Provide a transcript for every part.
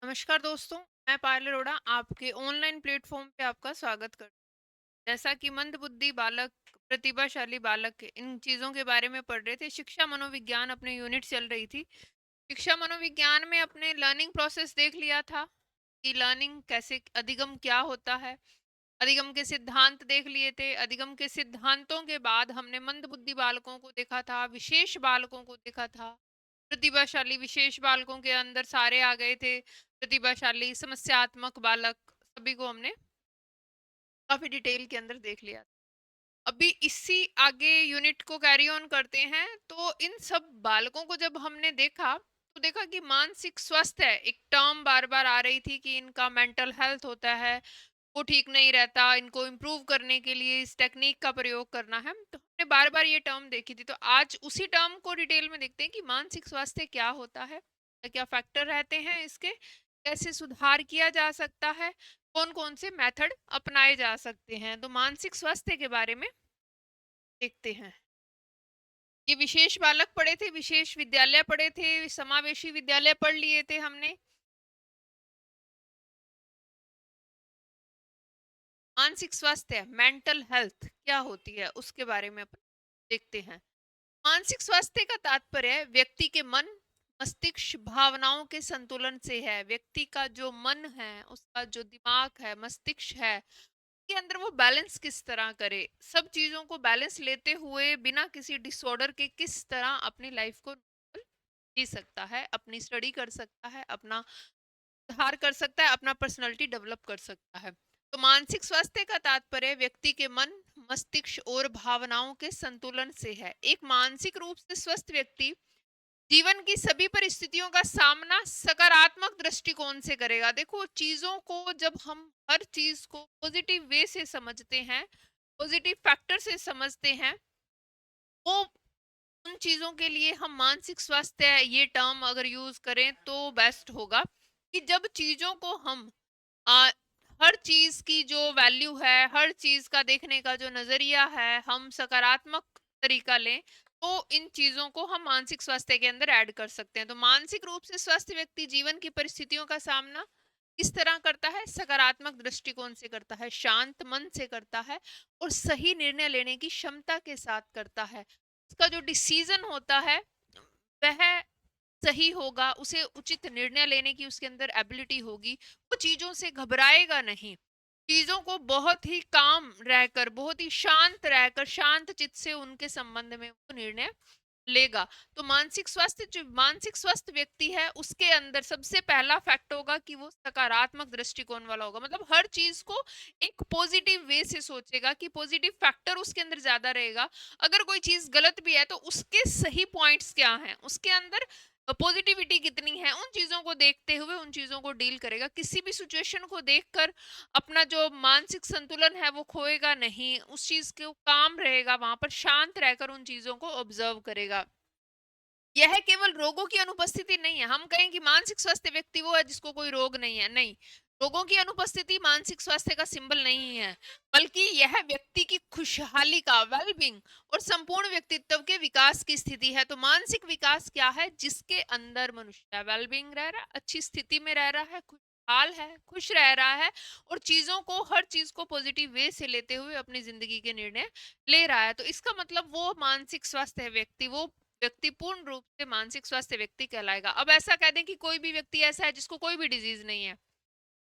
नमस्कार दोस्तों। मैं पायल अरोड़ा आपके ऑनलाइन प्लेटफॉर्म पे आपका स्वागत करती हूँ। जैसा कि मंदबुद्धि बालक, प्रतिभाशाली बालक, इन चीज़ों के बारे में पढ़ रहे थे। शिक्षा मनोविज्ञान अपने यूनिट चल रही थी। शिक्षा मनोविज्ञान में अपने लर्निंग प्रोसेस देख लिया था कि लर्निंग कैसे, अधिगम क्या होता है। अधिगम के सिद्धांत देख लिए थे। अधिगम के सिद्धांतों के बाद हमने मंदबुद्धि बालकों को देखा था, विशेष बालकों को देखा था। प्रतिभाशाली विशेष बालकों के अंदर सारे आ गए थे। प्रतिभाशाली, समस्यात्मक बालक, सभी को हमने काफी डिटेल के अंदर देख लिया। अभी इसी आगे यूनिट को कैरी ऑन करते हैं। तो इन सब बालकों को जब हमने देखा तो देखा कि मानसिक स्वास्थ्य है, एक टर्म बार बार आ रही थी कि इनका मेंटल हेल्थ होता है, वो ठीक नहीं रहता, इनको इम्प्रूव करने के लिए इस टेक्निक का प्रयोग करना है। तो हमने बार बार ये टर्म देखी थी। तो आज उसी टर्म को डिटेल में देखते हैं कि मानसिक स्वास्थ्य क्या होता है, क्या क्या फैक्टर रहते हैं इसके, कैसे सुधार किया जा सकता है, कौन कौन से मेथड अपनाए जा सकते हैं। तो मानसिक स्वास्थ्य के बारे में देखते हैं। ये विशेष बालक पढ़े थे, विशेष विद्यालय पढ़े थे, समावेशी विद्यालय पढ़ लिए थे हमने। मानसिक स्वास्थ्य, मेंटल हेल्थ क्या होती है उसके बारे में अपन देखते हैं। मानसिक स्वास्थ्य का तात्पर्य है व्यक्ति के मन, मस्तिष्क, भावनाओं के संतुलन से है। व्यक्ति का जो मन है, उसका जो दिमाग है, मस्तिष्क है, के अंदर वो बैलेंस किस तरह करे, सब चीजों को बैलेंस लेते हुए बिना किसी डिसऑर्डर के किस तरह अपनी लाइफ को जी सकता है, अपनी स्टडी कर सकता है, अपना सुधार कर सकता है, अपना पर्सनालिटी डेवलप कर सकता है। तो मानसिक स्वास्थ्य का तात्पर्य व्यक्ति के मन, मस्तिष्क और भावनाओं के संतुलन से है। एक मानसिक रूप से स्वस्थ व्यक्ति जीवन की सभी परिस्थितियों का सामना सकारात्मक दृष्टिकोण से करेगा। देखो, चीजों को जब हम हर चीज को पॉजिटिव वे से समझते हैं, पॉजिटिव फैक्टर से समझते हैं, वो उन चीजों के लिए हम मानसिक स्वास्थ्य ये टर्म अगर यूज करें तो बेस्ट होगा। कि जब चीजों को हम आ, हर चीज की जो वैल्यू है, हर चीज का देखने का जो नजरिया है, हम सकारात्मक तरीका लें, तो इन चीजों को हम मानसिक स्वास्थ्य के अंदर ऐड कर सकते हैं। तो मानसिक रूप से स्वस्थ व्यक्ति जीवन की परिस्थितियों का सामना किस तरह करता है? सकारात्मक दृष्टिकोण से करता है, शांत मन से करता है और सही निर्णय लेने की क्षमता के साथ करता है। उसका जो डिसीजन होता है वह सही होगा, उसे उचित निर्णय लेने की उसके अंदर एबिलिटी होगी। वो चीजों से घबराएगा नहीं, चीजों को बहुत ही काम रहकर, बहुत ही शांत रहकर, शांत चित्त से उनके संबंध में वो निर्णय लेगा। तो मानसिक स्वास्थ्य, जो मानसिक स्वस्थ व्यक्ति है उसके अंदर सबसे पहला फैक्ट होगा कि वो सकारात्मक दृष्टिकोण वाला होगा। मतलब हर चीज को एक पॉजिटिव वे से सोचेगा, कि पॉजिटिव फैक्टर उसके अंदर ज्यादा रहेगा। अगर कोई चीज गलत भी है तो उसके सही पॉइंट्स क्या हैं, उसके अंदर पॉजिटिविटी कितनी है, उन चीजों को देखते हुए उन चीजों को डील करेगा। किसी भी सिचुएशन को देखकर अपना जो मानसिक संतुलन है वो खोएगा नहीं, उस चीज को काम रहेगा, वहां पर शांत रहकर उन चीजों को ऑब्जर्व करेगा। यह केवल रोगों की अनुपस्थिति नहीं है। हम कहें कि मानसिक स्वास्थ्य व्यक्ति वो है जिसको कोई रोग नहीं है, नहीं। रोगों की अनुपस्थिति मानसिक स्वास्थ्य का सिंबल नहीं है, बल्कि यह व्यक्ति की खुशहाली का, वेलबींग और संपूर्ण व्यक्तित्व के विकास की स्थिति है। तो मानसिक विकास क्या है? जिसके अंदर मनुष्य वेलबींग रह रहा है, अच्छी स्थिति में रह रहा है, खुशहाल है, खुश रह रहा है और चीजों को, हर चीज को पॉजिटिव वे से लेते हुए अपनी जिंदगी के निर्णय ले रहा है। तो इसका मतलब वो मानसिक स्वास्थ्य है व्यक्ति, वो व्यक्ति पूर्ण रूप से मानसिक स्वास्थ्य व्यक्ति कहलाएगा। अब ऐसा कह दें कि कोई भी व्यक्ति ऐसा है जिसको कोई भी डिजीज नहीं है,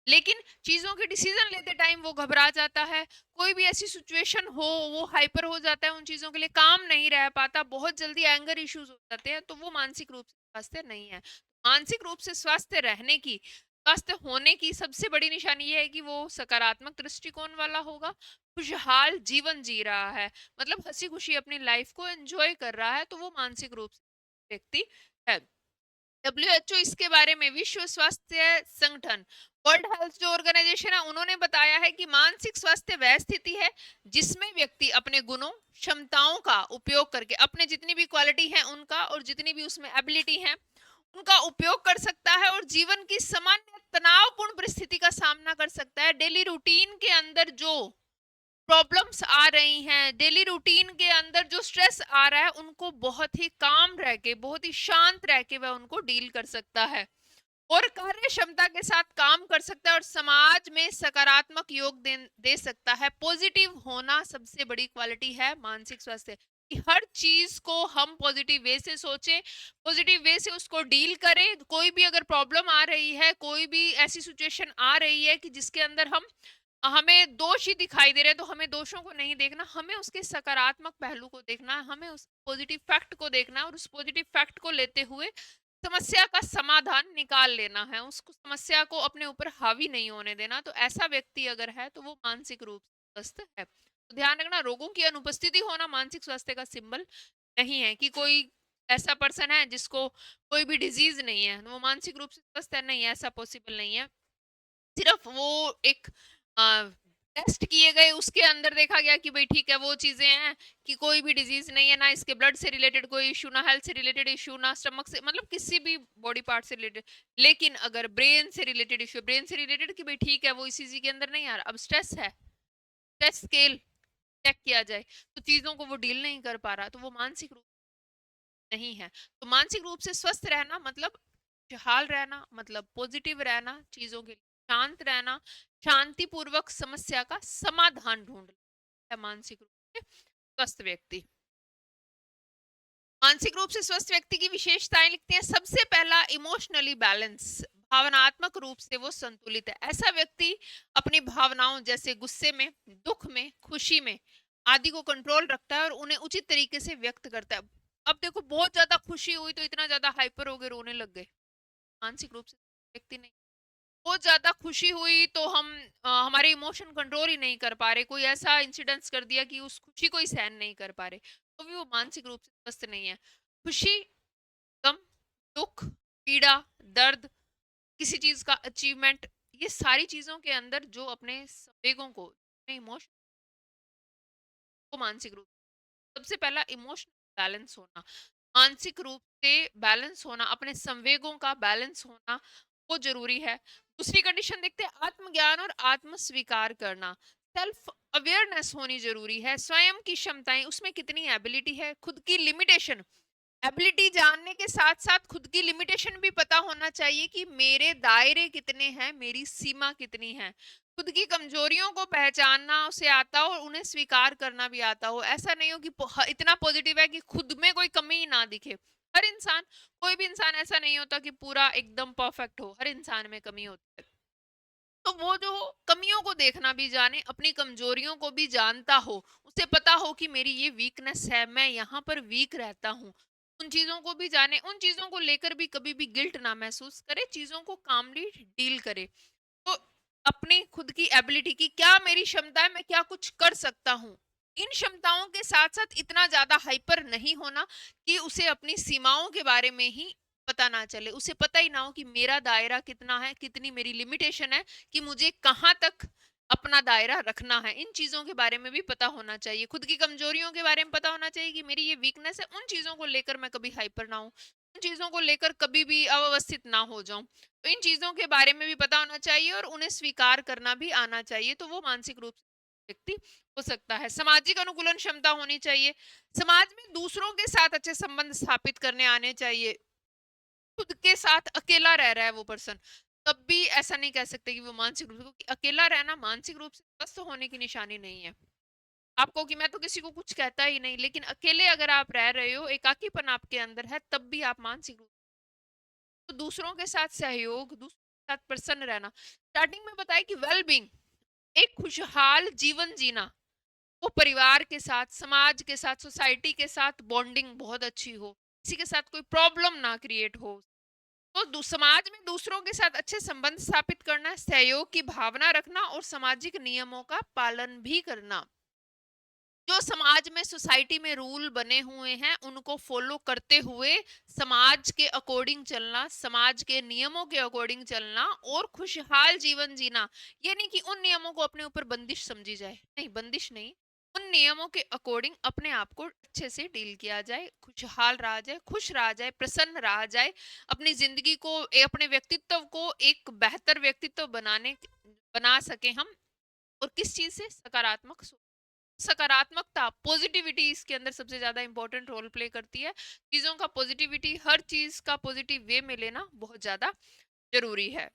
लेकिन चीजों के डिसीजन लेते टाइम वो घबरा जाता है, कोई भी ऐसी सिचुएशन हो वो हाइपर हो जाता है, उन चीजों के लिए काम नहीं रह पाता, बहुत जल्दी एंगर इश्यूज हो जाते हैं, तो वो मानसिक रूप से स्वास्थ्य नहीं है। मानसिक रूप से स्वास्थ्य रहने की, स्वास्थ्य होने की सबसे बड़ी निशानी ये है कि वो सकारात्मक दृष्टिकोण वाला होगा, खुशहाल जीवन जी रहा है, मतलब हंसी खुशी अपनी लाइफ को एंजॉय कर रहा है, तो वो मानसिक रूप से व्यक्ति है। WHO इसके बारे में, विश्व स्वास्थ्य संगठन, वर्ल्ड हेल्थ जो ऑर्गेनाइजेशन है, उन्होंने बताया है कि मानसिक स्वास्थ्य वह स्थिति है जिसमें व्यक्ति अपने गुणों, क्षमताओं का उपयोग करके, अपने जितनी भी क्वालिटी है उनका और जितनी भी उसमें एबिलिटी है उनका उपयोग कर सकता है और जीवन की सामान्य तनावपूर्ण परिस्थिति का सामना कर सकता है। डेली रूटीन के अंदर जो प्रॉब्लम्स आ रही हैं, डेली रूटीन के अंदर जो स्ट्रेस आ रहा है, उनको बहुत ही काम रह के, बहुत ही शांत रह के वह उनको डील कर सकता है। और कार्य क्षमता के साथ काम कर सकता है और समाज में सकारात्मक योग दे सकता है। पॉजिटिव होना सबसे बड़ी क्वालिटी है मानसिक स्वास्थ्य कि हर चीज को हम पॉजिटिव वे से सोचें, पॉजिटिव वे से उसको डील करें। कोई भी अगर प्रॉब्लम आ रही है, कोई भी ऐसी सिचुएशन आ रही है कि जिसके अंदर हम हमें दोष ही दिखाई दे रहे हैं, तो हमें दोषों को नहीं देखना, हमें उसके सकारात्मक पहलू को देखना है, हमें उस पॉजिटिव फैक्ट को देखना है और उस पॉजिटिव फैक्ट को लेते हुए समस्या का समाधान निकाल लेना है, उसको समस्या को अपने ऊपर हावी नहीं होने देना। तो ऐसा व्यक्ति अगर है तो वो मानसिक रूप से स्वस्थ है। तो ध्यान रखना, रोगों की अनुपस्थिति होना मानसिक स्वास्थ्य का सिंबल नहीं है कि कोई ऐसा पर्सन है जिसको कोई भी डिजीज नहीं है वो मानसिक रूप से स्वस्थ है, नहीं, ऐसा पॉसिबल नहीं है। सिर्फ वो एक टेस्ट किए गए, उसके अंदर देखा गया कि भाई ठीक है वो चीजें हैं कि कोई भी डिजीज नहीं है, ना इसके ब्लड से रिलेटेड कोई इशू, ना हेल्थ से रिलेटेड इशू, ना स्टमक से, मतलब किसी भी बॉडी पार्ट से रिलेटेड। लेकिन अगर ब्रेन से रिलेटेड इशू, ब्रेन से रिलेटेड कि भाई ठीक है वो इसी के अंदर नहीं आ रहा, अब स्ट्रेस है, स्ट्रेस स्केल चेक किया जाए तो चीजों को वो डील नहीं कर पा रहा, तो वो मानसिक रूप नहीं है। तो मानसिक रूप से स्वस्थ रहना मतलब खुशहाल रहना, मतलब पॉजिटिव रहना, चीजों के लिए शांत रहना, शांतिपूर्वक समस्या का समाधान ढूंढना है मानसिक रूप से स्वस्थ व्यक्ति। मानसिक रूप से स्वस्थ व्यक्ति की विशेषताएं लिखते हैं। सबसे पहला, इमोशनली बैलेंस, भावनात्मक रूप से वो संतुलित है। ऐसा व्यक्ति अपनी भावनाओं जैसे गुस्से में, दुख में, खुशी में आदि को कंट्रोल रखता है और उन्हें उचित तरीके से व्यक्त करता है। अब देखो, बहुत ज्यादा खुशी हुई तो इतना ज्यादा हाइपर हो गए, रोने लग गए, मानसिक रूप से व्यक्ति नहीं। बहुत ज्यादा खुशी हुई तो हम हमारे इमोशन कंट्रोल ही नहीं कर पा रहे, कोई ऐसा इंसिडेंस कर दिया कि उस खुशी को ही सहन नहीं कर पा रहे, तो भी वो मानसिक रूप से स्वस्थ नहीं है। खुशी, गम, दुख, पीड़ा, दर्द, किसी चीज का अचीवमेंट, ये सारी चीजों के अंदर जो अपने संवेगों को, अपने इमोशन को मानसिक रूप, सबसे पहला इमोशनल बैलेंस होना, मानसिक रूप से बैलेंस होना, अपने संवेगों का बैलेंस होना वो जरूरी है। दूसरी कंडीशन देखते हैं, आत्मज्ञान और आत्म स्वीकार करना, सेल्फ अवेयरनेस होनी जरूरी है। स्वयं की क्षमताएं, उसमें कितनी एबिलिटी है, खुद की लिमिटेशन, एबिलिटी जानने के साथ साथ खुद की लिमिटेशन भी पता होना चाहिए कि मेरे दायरे कितने हैं, मेरी सीमा कितनी है। खुद की कमजोरियों को पहचानना उसे आता हो और उन्हें स्वीकार करना भी आता हो। ऐसा नहीं हो कि इतना पॉजिटिव है कि खुद में कोई कमी ही ना दिखे। हर इंसान, कोई भी इंसान ऐसा नहीं होता कि पूरा एकदम परफेक्ट हो, हर इंसान में कमी होती है। तो वो जो कमियों को देखना भी जाने, अपनी कमजोरियों को भी जानता हो, उसे पता हो कि मेरी ये वीकनेस है, मैं यहाँ पर वीक रहता हूँ, उन चीजों को भी जाने, उन चीजों को लेकर भी कभी भी गिल्ट ना महसूस करे, चीजों को कामली डील करे। तो अपनी खुद की एबिलिटी की, क्या मेरी क्षमता है, मैं क्या कुछ कर सकता हूँ, इन क्षमताओं के साथ साथ इतना ज्यादा हाइपर नहीं होना कि उसे अपनी सीमाओं के बारे में ही पता ना चले, उसे पता ही ना हो कि मेरा दायरा कितना है, कितनी मेरी लिमिटेशन है, कि मुझे कहाँ तक अपना दायरा रखना है। इन चीजों के बारे में भी पता होना चाहिए, खुद की कमजोरियों के बारे में पता होना चाहिए कि मेरी ये वीकनेस है, उन चीजों को लेकर मैं कभी हाइपर ना हूँ, उन चीजों को लेकर कभी भी अव्यवस्थित ना हो जाऊं। तो इन चीजों के बारे में भी पता होना चाहिए और उन्हें स्वीकार करना भी आना चाहिए, तो वो मानसिक रूप से व्यक्ति हो सकता है। सामाजिक अनुकूलन क्षमता होनी चाहिए, समाज में दूसरों के साथ अच्छे संबंध स्थापित करने आने चाहिए। खुद के साथ अकेला रह रहा है वो पर्सन, तब भी ऐसा नहीं कह सकते कि वो मानसिक रूप से, क्योंकि अकेला रहना मानसिक रूप से स्वस्थ होने की निशानी नहीं है। आपको कि मैं तो किसी को कुछ कहता ही नहीं, लेकिन अकेले अगर आप रह रहे हो, एकाकीपन आपके अंदर है, तब भी आप मानसिक रूप, तो दूसरों के साथ सहयोग, दूसरों के साथ प्रसन्न रहना। स्टार्टिंग में बताया कि वेलबींग, एक खुशहाल जीवन जीना, वो परिवार के साथ, समाज के साथ, सोसाइटी के साथ बॉन्डिंग बहुत अच्छी हो, किसी के साथ कोई प्रॉब्लम ना क्रिएट हो, तो समाज में दूसरों के साथ अच्छे संबंध स्थापित करना, सहयोग की भावना रखना और सामाजिक नियमों का पालन भी करना। जो समाज में, सोसाइटी में रूल बने हुए हैं उनको फॉलो करते हुए समाज के अकॉर्डिंग चलना, समाज के नियमों के अकॉर्डिंग चलना और खुशहाल जीवन जीना। ये नहीं कि उन नियमों को अपने ऊपर बंदिश समझी जाए, नहीं, बंदिश नहीं, उन नियमों के अकॉर्डिंग अपने आप को अच्छे से डील किया जाए, खुशहाल रहा जाए, खुश रहा जाए, प्रसन्न रहा जाए, अपनी जिंदगी को, अपने व्यक्तित्व को एक बेहतर व्यक्तित्व बना सके हम। और किस चीज से? सकारात्मक, सकारात्मकता, पॉजिटिविटी इसके अंदर सबसे ज्यादा इंपॉर्टेंट रोल प्ले करती है। चीजों का पॉजिटिविटी, हर चीज का पॉजिटिव वे में लेना बहुत ज्यादा जरूरी है।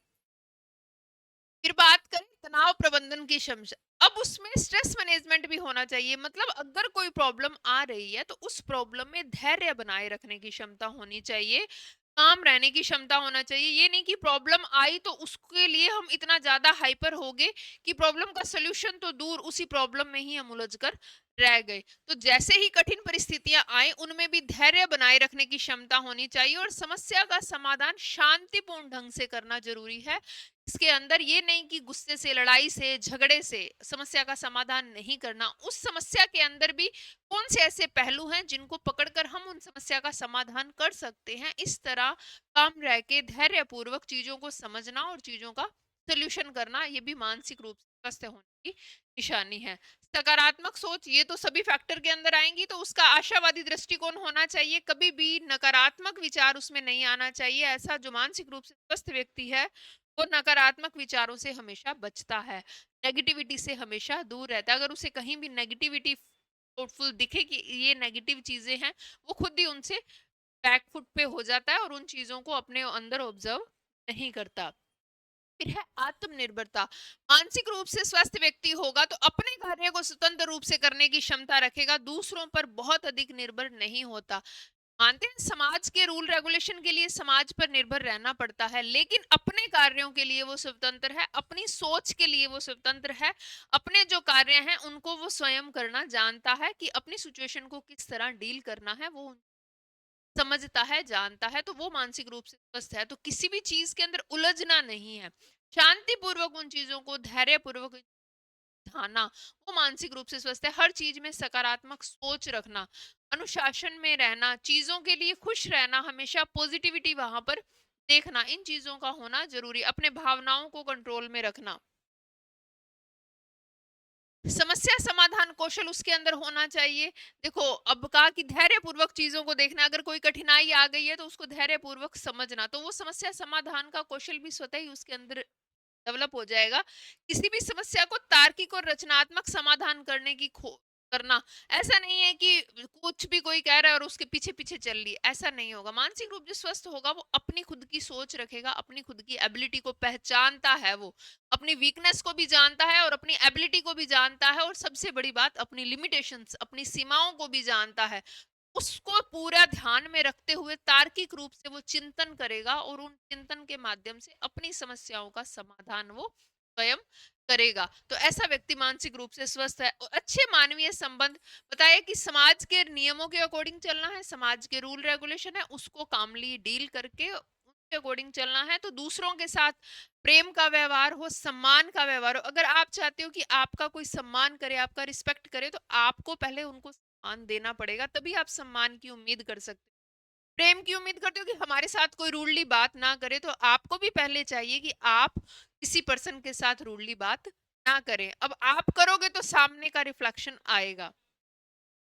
फिर बात करें तनाव प्रबंधन की क्षमता, अब उसमें स्ट्रेस मैनेजमेंट भी होना चाहिए। मतलब अगर कोई प्रॉब्लम आ रही है तो उस प्रॉब्लम में धैर्य बनाए रखने की क्षमता होनी चाहिए, काम रहने की क्षमता होना चाहिए। ये नहीं कि प्रॉब्लम आई तो उसके लिए हम इतना ज्यादा हाइपर हो गए कि प्रॉब्लम का सोल्यूशन तो दूर, उसी प्रॉब्लम में ही हम उलझ कर रह गए। तो जैसे ही कठिन परिस्थितियां आए उनमें भी धैर्य बनाए रखने की क्षमता होनी चाहिए और समस्या का समाधान शांतिपूर्ण ढंग से करना जरूरी है। इसके अंदर ये नहीं कि गुस्से से, लड़ाई से, झगड़े से समस्या का समाधान नहीं करना। उस समस्या के अंदर भी कौन से ऐसे पहलू हैं जिनको पकड़कर हम उन समस्या का समाधान कर सकते हैं, इस तरह काम रह के धैर्य पूर्वक चीजों को समझना और चीजों का सोल्यूशन करना, ये भी मानसिक रूप से स्वस्थ होने की निशानी है। सकारात्मक सोच, ये तो सभी फैक्टर के अंदर आएंगी, तो उसका आशावादी दृष्टिकोण होना चाहिए। कभी भी नकारात्मक विचार उसमें नहीं आना चाहिए। ऐसा जो मानसिक रूप से स्वस्थ व्यक्ति है वो नकारात्मक विचारों से हमेशा बचता है, नेगेटिविटी से हमेशा दूर रहता है। अगर उसे कहीं भी नेगेटिविटी थॉटफुल दिखे कि ये नेगेटिव चीजें हैं, वो खुद ही उनसे बैकफुट पे हो जाता है और उन चीजों को अपने अंदर ऑब्जर्व नहीं करता। फिर है आत्मनिर्भरता। मानसिक रूप से स्वस्थ व्यक्ति होगा तो अपने कार्य को स्वतंत्र रूप से करने की क्षमता रखेगा, दूसरों पर बहुत अधिक निर्भर नहीं होता। मानते हैं समाज के रूल रेगुलेशन के लिए समाज पर निर्भर रहना पड़ता है, लेकिन अपने कार्यों के लिए वो स्वतंत्र है, अपनी सोच के लिए वो स्वतंत्र है। अपने जो कार्य हैं उनको वो स्वयं करना जानता है कि अपनी सिचुएशन को किस तरह डील करना है, वो समझता है, जानता है। तो वो मानसिक रूप से स्वस्थ है। तो किसी भी चीज के अंदर उलझना नहीं है, शांति पूर्वक उन चीजों को धैर्य पूर्वक ढाना, वो मानसिक रूप से स्वस्थ है। हर चीज में सकारात्मक सोच रखना, अनुशासन में रहना, चीजों के लिए खुश रहना, हमेशा पॉजिटिविटी वहां पर देखना, इन चीजों का होना जरूरी। अपने भावनाओं को कंट्रोल में रखना, समस्या समाधान कौशल उसके अंदर होना चाहिए। देखो, अब कहा कि धैर्य पूर्वक चीजों को देखना, अगर कोई कठिनाई आ गई है तो उसको धैर्य पूर्वक समझना, तो वो समस्या समाधान का कौशल भी स्वतः ही उसके अंदर डेवलप हो जाएगा। किसी भी समस्या को तार्किक और रचनात्मक समाधान करने की खो करना, ऐसा नहीं है कि कुछ भी कोई कह रहा है और उसके पीछे पीछे चल रही है, ऐसा नहीं होगा। मानसिक रूप से स्वस्थ होगा वो अपनी खुद की सोच रखेगा, अपनी खुद की एबिलिटी को पहचानता है, वो अपनी वीकनेस को भी जानता है और अपनी एबिलिटी को भी जानता है, और सबसे बड़ी बात अपनी लिमिटेशंस, अपनी सीमाओं को भी जानता है। उसको पूरा ध्यान में रखते हुए तार्किक रूप से वो चिंतन करेगा और उन चिंतन के माध्यम से अपनी समस्याओं का समाधान वो स्वयं करेगा। तो ऐसा व्यक्ति मानसिक रूप से स्वस्थ है। और अच्छे मानवीय संबंध, बताया कि समाज के नियमों के अकॉर्डिंग चलना है, समाज के रूल रेगुलेशन है उसको कामली डील करके उनके अकॉर्डिंग चलना है। तो दूसरों के साथ प्रेम का व्यवहार हो, सम्मान का व्यवहार हो। अगर आप चाहते हो कि आपका कोई सम्मान करे, आपका रिस्पेक्ट करे, तो आपको पहले उनको सम्मान देना पड़ेगा, तभी आप सम्मान की उम्मीद कर सकते हो। प्रेम की उम्मीद करते हो कि हमारे साथ कोई रूडली बात ना करे, तो आपको भी पहले चाहिए कि आप किसी पर्सन के साथ रूडली बात ना करें। अब आप करोगे तो सामने का रिफ्लेक्शन आएगा।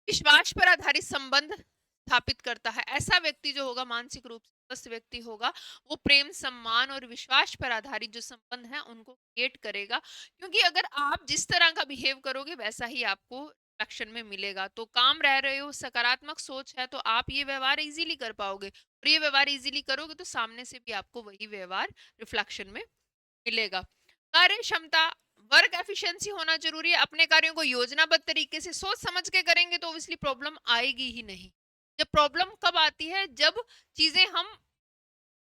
विश्वास पर आधारित संबंध स्थापित करता है। ऐसा व्यक्ति जो होगा मानसिक रूप से स्वस्थ व्यक्ति होगा, वो प्रेम, सम्मान और विश्वास पर आधारित जो संबंध है उनको क्रिएट करेगा। क्योंकि अगर आप जिस तरह का बिहेव करोगे वैसा ही आपको एक्शन में मिलेगा। तो काम रह रहे हो, सकारात्मक सोच है, तो आप ये व्यवहार इजीली कर पाओगे, और ये व्यवहार इजीली करोगे तो सामने से भी आपको वही व्यवहार रिफ्लेक्शन में मिलेगा। कार्य क्षमता, वर्क एफिशिएंसी होना जरूरी है। अपने कार्यों को योजनाबद्ध तरीके से सोच समझ के करेंगे तो ऑब्वियसली प्रॉब्लम आएगी ही नहीं। जब प्रॉब्लम कब आती है, जब चीजें हम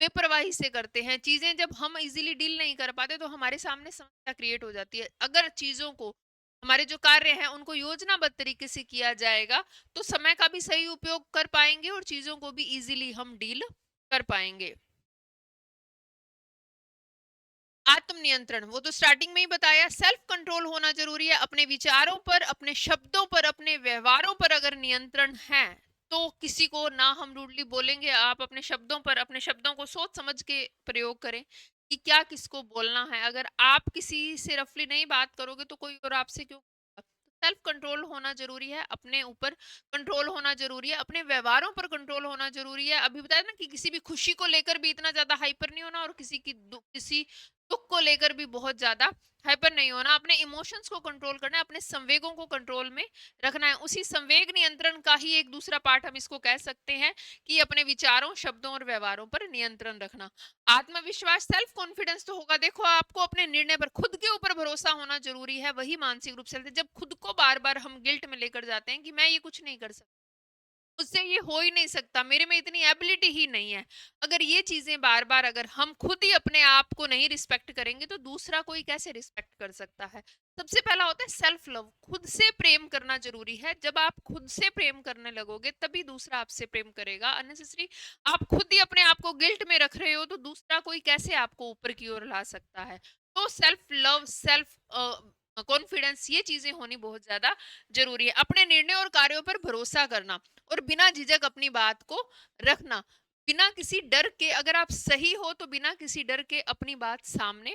बेपरवाही से करते हैं, चीजें जब हम इजीली डील नहीं कर पाते, तो हमारे सामने समस्या क्रिएट हो जाती है। अगर चीजों को, हमारे जो कार्य हैं उनको योजनाबद्ध तरीके से किया जाएगा तो समय का भी सही उपयोग कर पाएंगे और चीजों को भी इजीली हम डील कर पाएंगे। आत्म नियंत्रण, वो तो स्टार्टिंग में ही बताया, सेल्फ कंट्रोल होना जरूरी है। अपने विचारों पर, अपने शब्दों पर, अपने व्यवहारों पर अगर नियंत्रण है तो किसी को ना हम रूडली बोलेंगे। आप अपने शब्दों पर, अपने शब्दों को सोच समझ के प्रयोग करें कि क्या किसको बोलना है। अगर आप किसी से रफली नहीं बात करोगे तो कोई और आपसे क्यों। सेल्फ कंट्रोल होना जरूरी है, अपने ऊपर कंट्रोल होना जरूरी है, अपने व्यवहारों पर कंट्रोल होना जरूरी है। अभी बताया ना कि किसी भी खुशी को लेकर भी इतना ज्यादा हाइपर नहीं होना और किसी दुख को लेकर भी बहुत ज्यादा हाइपर नहीं होना, अपने इमोशंस को कंट्रोल करना है, अपने संवेगों को कंट्रोल में रखना है। उसी संवेग नियंत्रण का ही एक दूसरा पार्ट हम इसको कह सकते हैं कि अपने विचारों, शब्दों और व्यवहारों पर नियंत्रण रखना। आत्मविश्वास, सेल्फ कॉन्फिडेंस तो होगा, देखो आपको अपने निर्णय पर, खुद के ऊपर भरोसा होना जरूरी है, वही मानसिक रूप से। जब खुद को बार बार हम गिल्ट में लेकर जाते हैं कि मैं ये कुछ नहीं कर सकता, मुझसे ये हो ही नहीं सकता, मेरे में इतनी एबिलिटी ही नहीं है, अगर ये चीजें बार बार अगर हम खुद ही अपने आप को नहीं रिस्पेक्ट करेंगे तो दूसरा कोई कैसे रिस्पेक्ट कर सकता है। सबसे पहला होता है सेल्फ लव, खुद से प्रेम करना जरूरी है। जब आप खुद से प्रेम करने लगोगे तभी दूसरा आपसे प्रेम करेगा। अननेसेसरी आप खुद ही अपने आप को गिल्ट में रख रहे हो तो दूसरा कोई कैसे आपको ऊपर की ओर ला सकता है। तो सेल्फ लव, सेल्फ कॉन्फिडेंस, ये चीजें होनी बहुत ज्यादा जरूरी है। अपने निर्णय और कार्यों पर भरोसा करना और बिना झिझक अपनी बात को रखना, बिना किसी डर के, अगर आप सही हो तो बिना किसी डर के अपनी बात सामने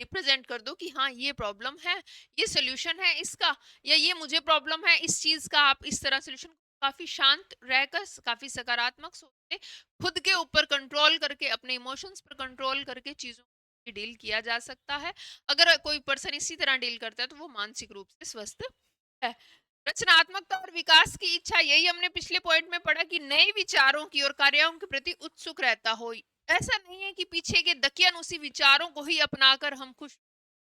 रिप्रेजेंट कर दो कि हाँ ये प्रॉब्लम है, ये सोल्यूशन है इसका, या ये मुझे प्रॉब्लम है इस चीज का, आप इस तरह सोल्यूशन, काफी शांत रहकर, काफी सकारात्मक सोच के, खुद के ऊपर कंट्रोल करके, अपने इमोशंस पर कंट्रोल करके चीजों को डील किया जा सकता है। अगर कोई पर्सन इसी तरह डील करता है तो वो मानसिक रूप से स्वस्थ है। रचनात्मकता और विकास की इच्छा, यही हमने पिछले पॉइंट में पढ़ा कि नए विचारों की और कार्यों के प्रति उत्सुक रहता हो। ऐसा नहीं है कि पीछे के दकियन उसी विचारों को ही अपनाकर हम खुश।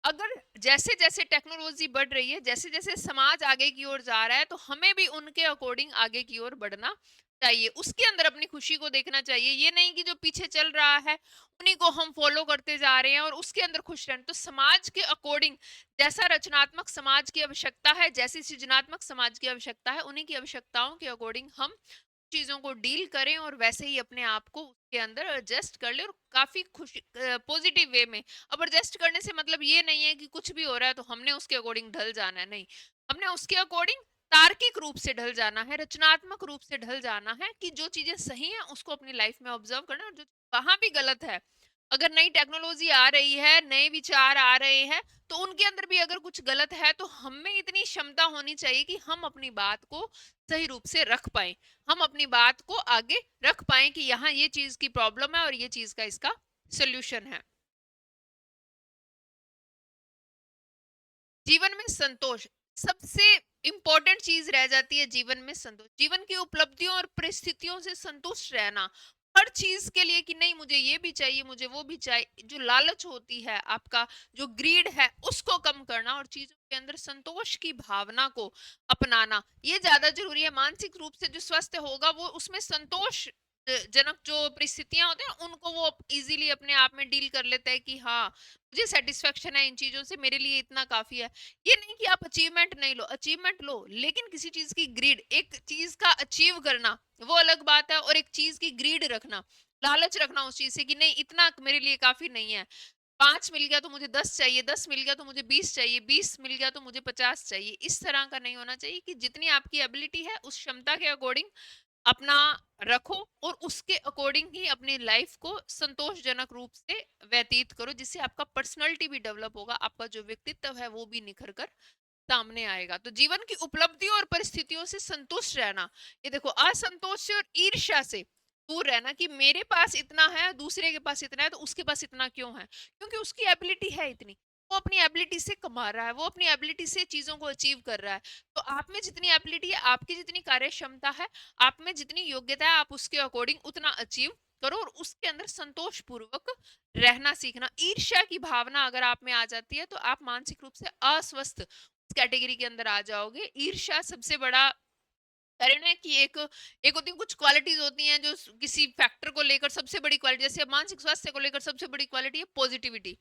अगर जैसे जैसे टेक्नोलॉजी बढ़ रही है, जैसे जैसे समाज आगे की ओर जा रहा है, तो हमें भी उनके अकॉर्डिंग आगे की ओर बढ़ना चाहिए, उसके अंदर अपनी खुशी को देखना चाहिए। ये नहीं कि जो पीछे चल रहा है उन्हीं को हम फॉलो करते जा रहे हैं और उसके अंदर खुश रहना। तो समाज के अकॉर्डिंग, जैसा रचनात्मक समाज की आवश्यकता है, जैसी सृजनात्मक समाज की आवश्यकता है, उन्हीं की आवश्यकताओं के अकॉर्डिंग हम चीजों को डील करें और वैसे ही अपने आप को उसके अंदर एडजस्ट कर ले, और काफी खुशी पॉजिटिव वे में। अब एडजस्ट करने से मतलब ये नहीं है कि कुछ भी हो रहा है तो हमने उसके अकॉर्डिंग ढल जाना है, नहीं, हमने उसके अकॉर्डिंग तार्किक रूप से ढल जाना है, रचनात्मक रूप से ढल जाना है, कि जो चीजें सही हैं उसको अपनी लाइफ में ऑब्जर्व करना है, और जो कहाँ भी गलत है, अगर नई टेक्नोलॉजी आ रही है, नए विचार आ रहे हैं, तो उनके अंदर भी अगर कुछ गलत है तो हमें इतनी क्षमता होनी चाहिए कि हम अपनी बात को सही रूप से रख पाए, हम अपनी बात को आगे रख पाए कि यहाँ ये चीज की प्रॉब्लम है और ये चीज का इसका सोल्यूशन है। जीवन में संतोष, सबसे इंपॉर्टेंट चीज रह जाती है जीवन में संतोष, जीवन की उपलब्धियों और परिस्थितियों से संतुष्ट रहना, हर चीज के लिए कि नहीं मुझे ये भी चाहिए, मुझे वो भी चाहिए, जो लालच होती है, आपका जो ग्रीड है, उसको कम करना और चीजों के अंदर संतोष की भावना को अपनाना, ये ज्यादा जरूरी है। मानसिक रूप से जो स्वस्थ होगा वो उसमें संतोष जनक जो परिस्थितियां होती हैं उनको वो इजीली अपने आप में डील कर लेता है कि हाँ मुझे सेटिस्फेक्शन है इन चीजों से, मेरे लिए इतना काफी है। ये नहीं कि आप अचीवमेंट नहीं लो, अचीवमेंट लो, लेकिन किसी चीज की ग्रीड, एक चीज का अचीव करना वो अलग बात है, और एक चीज की ग्रीड रखना, लालच रखना उस चीज से कि नहीं इतना मेरे लिए काफी नहीं है, 5 मिल गया तो मुझे 10 चाहिए, 10 मिल गया तो मुझे 20 चाहिए, 20 मिल गया तो मुझे 50 चाहिए, इस तरह का नहीं होना चाहिए। कि जितनी आपकी एबिलिटी है उस क्षमता के अकॉर्डिंग अपना रखो और उसके अकॉर्डिंग ही अपनी लाइफ को संतोषजनक रूप से व्यतीत करो, जिससे आपका पर्सनालिटी भी डेवलप होगा, आपका जो व्यक्तित्व है वो भी निखर कर सामने आएगा। तो जीवन की उपलब्धियों और परिस्थितियों से संतुष्ट रहना, ये देखो असंतोष से और ईर्ष्या से दूर रहना कि मेरे पास इतना है दूसरे के पास इतना है तो उसके पास इतना क्यों है, क्योंकि उसकी एबिलिटी है इतनी, वो अपनी एबिलिटी से कमा रहा है, वो अपनी एबिलिटी से चीजों को अचीव कर रहा है। तो आप में जितनी एबिलिटी है, आपकी जितनी कार्य क्षमता है, आप में जितनी योग्यता है, आप उसके अकॉर्डिंग उतना अचीव करो और उसके अंदर संतोष पूर्वक रहना सीखना। ईर्ष्या की भावना अगर आप में आ जाती है तो आप मानसिक रूप से अस्वस्थ कैटेगरी के अंदर आ जाओगे। ईर्ष्या सबसे बड़ा कारण है कि एक होती है, कुछ क्वालिटीज होती हैं जो किसी फैक्टर को लेकर सबसे बड़ी क्वालिटी, जैसे मानसिक स्वास्थ्य को लेकर सबसे बड़ी क्वालिटी है पॉजिटिविटी,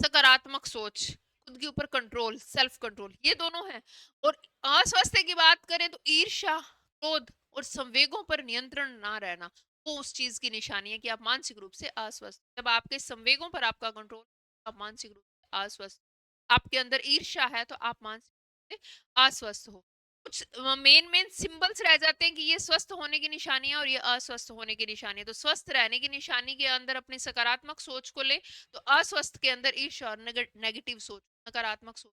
सकारात्मक सोच, खुद के ऊपर कंट्रोल, सेल्फ कंट्रोल, ये दोनों हैं। और अस्वास्थ्य की बात करें तो ईर्ष्या, क्रोध और संवेगों पर नियंत्रण ना रहना, वो उस चीज की निशानी है कि आप मानसिक रूप से अस्वस्थ। जब आपके संवेगों पर आपका कंट्रोल, आप मानसिक रूप से अस्वस्थ, आपके अंदर ईर्ष्या है तो आप मानसिक रूप से अस्वस्थ हो। कुछ मेन मेन सिंबल्स रह जाते हैं कि ये स्वस्थ होने की निशानी है और ये अस्वस्थ होने की निशानी है। तो स्वस्थ रहने की निशानी के अंदर अपनी सकारात्मक सोच को ले, तो अस्वस्थ के अंदर ईर्ष्या और नेगेटिव सोच, नकारात्मक सोच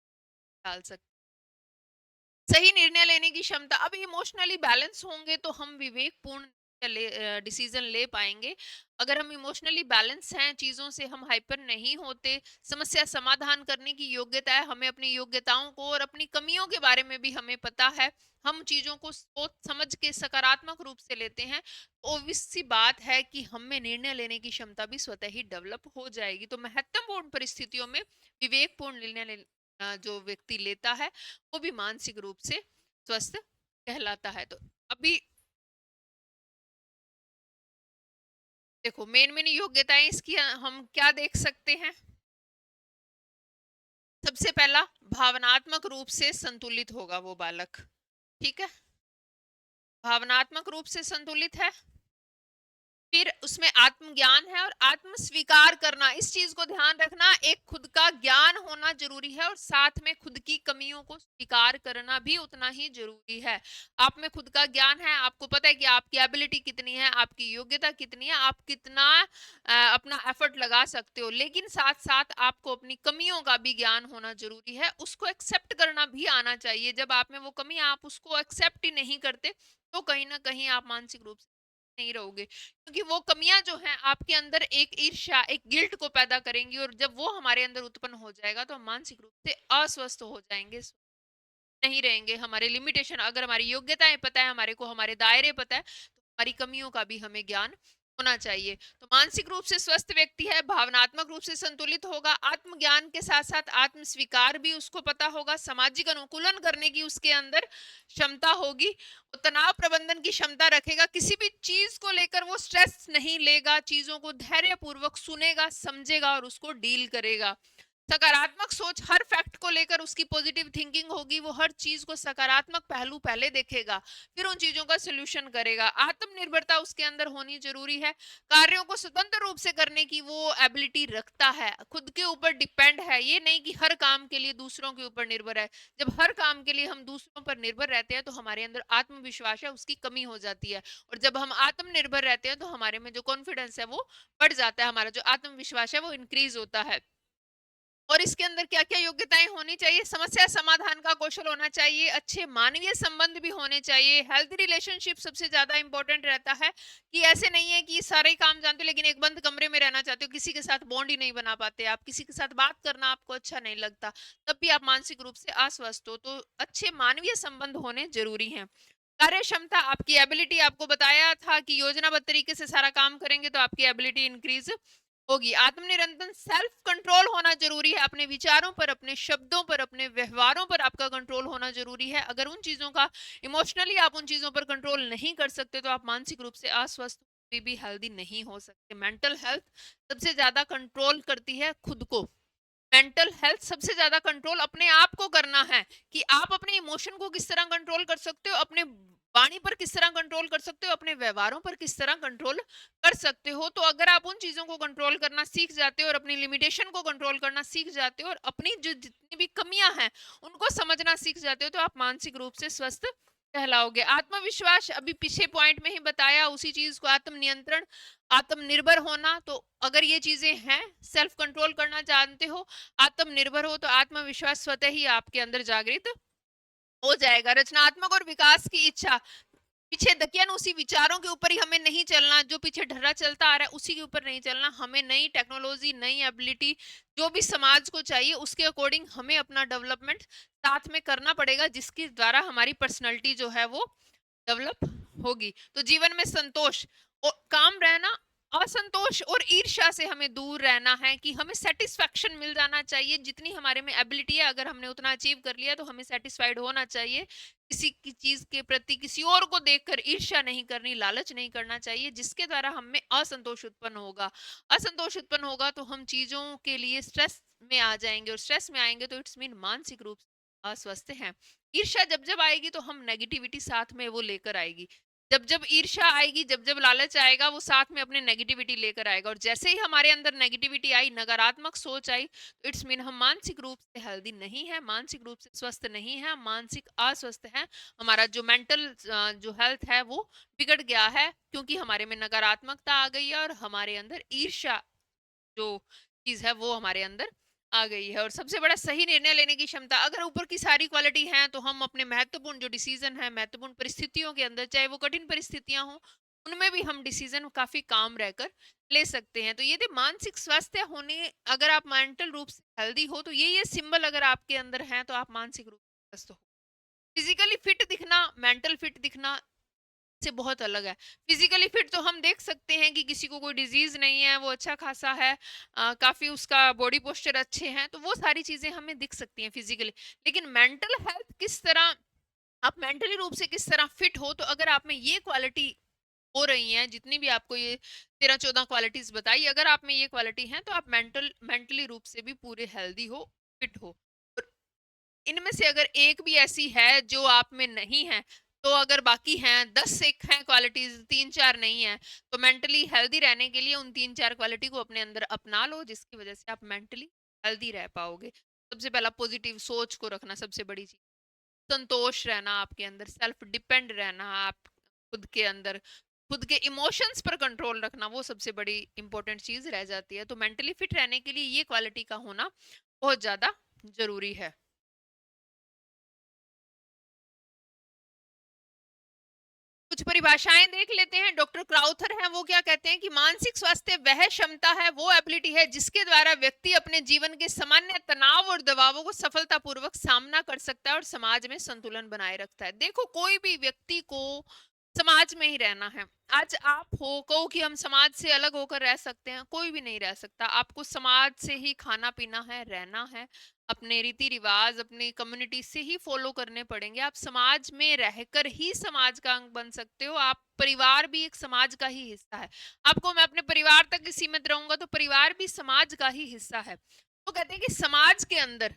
डाल सकते। सही निर्णय लेने की क्षमता, अब इमोशनली बैलेंस होंगे तो हम विवेकपूर्ण डिसीजन ले पाएंगे। अगर हम इमोशनली बैलेंस हैं, चीज़ों से हम हाइपर नहीं होते, समस्या समाधान करने की योग्यता है, हमें अपनी योग्यताओं को और अपनी कमियों के बारे में भी हमें पता है, हम चीज़ों को सोच समझ के सकारात्मक रूप से लेते हैं, तो ऑब्वियस सी बात है कि हम में निर्णय लेने की क्षमता भी स्वतः ही डेवलप हो जाएगी। तो महत्वपूर्ण परिस्थितियों में विवेकपूर्ण जो व्यक्ति लेता है, वो भी मानसिक रूप से स्वस्थ कहलाता है। तो अभी देखो, मेन मेन योग्यताएं इसकी हम क्या देख सकते हैं। सबसे पहला, भावनात्मक रूप से संतुलित होगा वो बालक। ठीक है, भावनात्मक रूप से संतुलित है। फिर उसमें आत्मज्ञान है और आत्म स्वीकार करना, इस चीज को ध्यान रखना, एक खुद का ज्ञान होना जरूरी है और साथ में खुद की कमियों को स्वीकार करना भी उतना ही जरूरी है। आप में खुद का ज्ञान है, आपको पता है कि आपकी एबिलिटी कितनी है, आपकी योग्यता कितनी है, आप कितना अपना एफर्ट लगा सकते हो, लेकिन साथ साथ आपको अपनी कमियों का भी ज्ञान होना जरूरी है, उसको एक्सेप्ट करना भी आना चाहिए। जब आप में वो कमी है, आप उसको एक्सेप्ट ही नहीं करते, तो कहीं ना कहीं आप मानसिक रूप से नहीं रहोगे, क्योंकि वो कमियां जो हैं आपके अंदर एक ईर्ष्या, एक गिल्ट को पैदा करेंगी, और जब वो हमारे अंदर उत्पन्न हो जाएगा तो हम मानसिक रूप से अस्वस्थ हो जाएंगे, नहीं रहेंगे। हमारे लिमिटेशन, अगर हमारी योग्यताएं पता है, हमारे को हमारे दायरे पता है, तो हमारी कमियों का भी हमें ज्ञान होना चाहिए। तो मानसिक रूप से स्वस्थ व्यक्ति है, भावनात्मक रूप से संतुलित होगा, आत्मज्ञान के साथ साथ आत्म स्वीकार भी उसको पता होगा, सामाजिक अनुकूलन करने की उसके अंदर क्षमता होगी, वो तनाव प्रबंधन की क्षमता रखेगा, किसी भी चीज को लेकर वो स्ट्रेस नहीं लेगा, चीजों को धैर्यपूर्वक सुनेगा, समझेगा और उसको डील करेगा। सकारात्मक सोच, हर फैक्ट को लेकर उसकी पॉजिटिव थिंकिंग होगी, वो हर चीज को सकारात्मक पहलू पहले देखेगा, फिर उन चीजों का सोल्यूशन करेगा। आत्मनिर्भरता उसके अंदर होनी जरूरी है, कार्यों को स्वतंत्र रूप से करने की वो एबिलिटी रखता है, खुद के ऊपर डिपेंड है, ये नहीं कि हर काम के लिए दूसरों के ऊपर निर्भर है। जब हर काम के लिए हम दूसरों पर निर्भर रहते हैं तो हमारे अंदर आत्मविश्वास है उसकी कमी हो जाती है, और जब हम आत्मनिर्भर रहते हैं तो हमारे में जो कॉन्फिडेंस है वो बढ़ जाता है, हमारा जो आत्मविश्वास है वो इंक्रीज होता है। और इसके अंदर क्या क्या योग्यताएं होनी चाहिए, समस्या समाधान का कौशल होना चाहिए, अच्छे मानवीय संबंध भी होने चाहिए, हेल्थी रिलेशनशिप सबसे ज्यादा इंपॉर्टेंट रहता है, कि ऐसे नहीं है कि सारे काम जानते हो लेकिन एक बंद कमरे में रहना चाहते हो, किसी के साथ बॉन्ड ही नहीं बना पाते, आप किसी के साथ बात करना आपको अच्छा नहीं लगता, तब भी आप मानसिक रूप से अस्वस्थ हो। तो अच्छे मानवीय संबंध होने जरूरी हैं। कार्य क्षमता, आपकी एबिलिटी, आपको बताया था कि योजनाबद्ध तरीके से सारा काम करेंगे तो आपकी एबिलिटी इंक्रीज होगी। आत्मनिरंतर सेल्फ कंट्रोल होना जरूरी है, अपने विचारों पर, अपने शब्दों पर, अपने व्यवहारों पर आपका कंट्रोल होना जरूरी है। अगर उन चीजों का इमोशनली आप उन चीजों पर कंट्रोल नहीं कर सकते तो आप मानसिक रूप से अस्वस्थ भी हेल्दी नहीं हो सकते। मेंटल हेल्थ सबसे ज्यादा कंट्रोल करती है खुद को, मेंटल हेल्थ सबसे ज्यादा कंट्रोल अपने आप को करना है, कि आप अपने इमोशन को किस तरह कंट्रोल कर सकते हो, अपने वाणी पर किस तरह कंट्रोल कर सकते हो, अपने व्यवहारों पर किस तरह कंट्रोल कर सकते हो। तो अगर आप उन चीजों को कंट्रोल करना सीख जाते हो और अपनी लिमिटेशन को कंट्रोल करना सीख जाते हो और अपनी जो जितनी भी कमियां हैं उनको समझना सीख जाते हो, तो आप मानसिक रूप से स्वस्थ कहलाओगे। आत्मविश्वास, अभी पीछे पॉइंट में ही बताया उसी चीज को, आत्मनियंत्रण, आत्मनिर्भर होना। तो अगर ये चीजें हैं, सेल्फ कंट्रोल करना जानते हो, आत्मनिर्भर हो, तो आत्मविश्वास स्वतः ही आपके अंदर जागृत हो जाएगा। रचनात्मक और विकास की इच्छा, पीछे धकियान उसी विचारों के ऊपर ही हमें नहीं चलना, जो पीछे ढर्रा चलता आ रहा है उसी के ऊपर नहीं चलना, हमें नई टेक्नोलॉजी, नई एबिलिटी, जो भी समाज को चाहिए उसके अकॉर्डिंग हमें अपना डेवलपमेंट साथ में करना पड़ेगा, जिसके द्वारा हमारी पर्सनैलिटी जो है वो डेवलप होगी। तो जीवन में संतोष और काम रहना, असंतोष और ईर्ष्या से हमें दूर रहना है, कि हमें सेटिस्फैक्शन मिल जाना चाहिए, जितनी हमारे में एबिलिटी है अगर हमने उतना अचीव कर लिया तो हमें सेटिस्फाइड होना चाहिए। किसी की चीज के प्रति, किसी और को देखकर ईर्ष्या नहीं करनी, लालच नहीं करना चाहिए, जिसके द्वारा हमें असंतोष उत्पन्न होगा। असंतोष उत्पन्न होगा तो हम चीजों के लिए स्ट्रेस में आ जाएंगे, और स्ट्रेस में आएंगे तो इट्स मीन मानसिक रूप से अस्वस्थ हैं। ईर्ष्या जब जब आएगी तो हम नेगेटिविटी साथ में वो लेकर आएगी, जब जब ईर्ष्या आएगी, जब जब लालच आएगा, वो साथ में अपने नेगेटिविटी लेकर आएगा, और जैसे ही हमारे अंदर नेगेटिविटी आई, नकारात्मक सोच आई, तो इट्स मीन हम मानसिक रूप से हेल्दी नहीं है, मानसिक रूप से स्वस्थ नहीं है, मानसिक अस्वस्थ है। हमारा जो मेंटल जो हेल्थ है वो बिगड़ गया है, क्योंकि हमारे में नकारात्मकता आ गई है और हमारे अंदर ईर्ष्या जो चीज है वो हमारे अंदर आ गई है। और सबसे बड़ा सही निर्णय लेने की क्षमता, अगर ऊपर की सारी क्वालिटी है तो हम अपने महत्वपूर्ण जो डिसीजन है, महत्वपूर्ण परिस्थितियों के अंदर, चाहे वो कठिन परिस्थितियां हो, उनमें भी हम डिसीजन काफी काम रहकर ले सकते हैं। तो ये मानसिक स्वास्थ्य होने, अगर आप मेंटल रूप से हेल्दी हो तो ये सिंबल अगर आपके अंदर हैं तो आप मानसिक रूप से स्वस्थ हो। फिजिकली फिट दिखना, मेंटल फिट दिखना से बहुत अलग है। फिजिकली फिट तो हम देख सकते हैं कि किसी को कोई डिजीज नहीं है, वो अच्छा खासा है, काफी उसका बॉडी पोस्चर अच्छे हैं, तो वो सारी चीजें हमें दिख सकती हैं फिजिकली। लेकिन मेंटल हेल्थ किस तरह, आप मेंटली रूप से किस तरह फिट हो, तो अगर आप में ये क्वालिटी हो रही हैं, जितनी भी आपको ये 13-14 क्वालिटीज बताई, अगर आप में ये क्वालिटी है तो आप मेंटली रूप से भी पूरे हेल्दी हो, फिट हो। और इनमें से अगर एक भी ऐसी है जो आप में नहीं है, तो अगर बाकी हैं 10 एक हैं क्वालिटीज, 3-4 नहीं है, तो मेंटली हेल्दी रहने के लिए उन 3-4 क्वालिटी को अपने अंदर अपना लो, जिसकी वजह से आप मेंटली हेल्दी रह पाओगे। सबसे पहला पॉजिटिव सोच को रखना सबसे बड़ी चीज, संतोष रहना आपके अंदर, सेल्फ डिपेंड रहना, आप खुद के अंदर खुद के इमोशंस पर कंट्रोल रखना, वो सबसे बड़ी इंपॉर्टेंट चीज रह जाती है। तो मेंटली फिट रहने के लिए ये क्वालिटी का होना बहुत ज्यादा जरूरी है। कुछ परिभाषाएं देख लेते हैं। डॉक्टर क्राउथर हैं, वो क्या कहते हैं कि मानसिक स्वास्थ्य वह क्षमता है, वो एबिलिटी है जिसके द्वारा व्यक्ति अपने जीवन के सामान्य तनाव और दबावों को सफलतापूर्वक सामना कर सकता है और समाज में संतुलन बनाए रखता है। देखो, कोई भी व्यक्ति को समाज में ही रहना है। आज आप हो कहो कि हम समाज से अलग होकर रह सकते हैं, कोई भी नहीं रह सकता। आपको समाज से ही खाना पीना है, रहना है, अपने रीति रिवाज अपनी कम्युनिटी से ही फॉलो करने पड़ेंगे। आप समाज में रहकर ही समाज का अंग बन सकते हो। आप परिवार भी एक समाज का ही हिस्सा है। आपको मैं अपने परिवार तक ही सीमित रहूंगा तो परिवार भी समाज का ही हिस्सा है। तो कहते हैं कि समाज के अंदर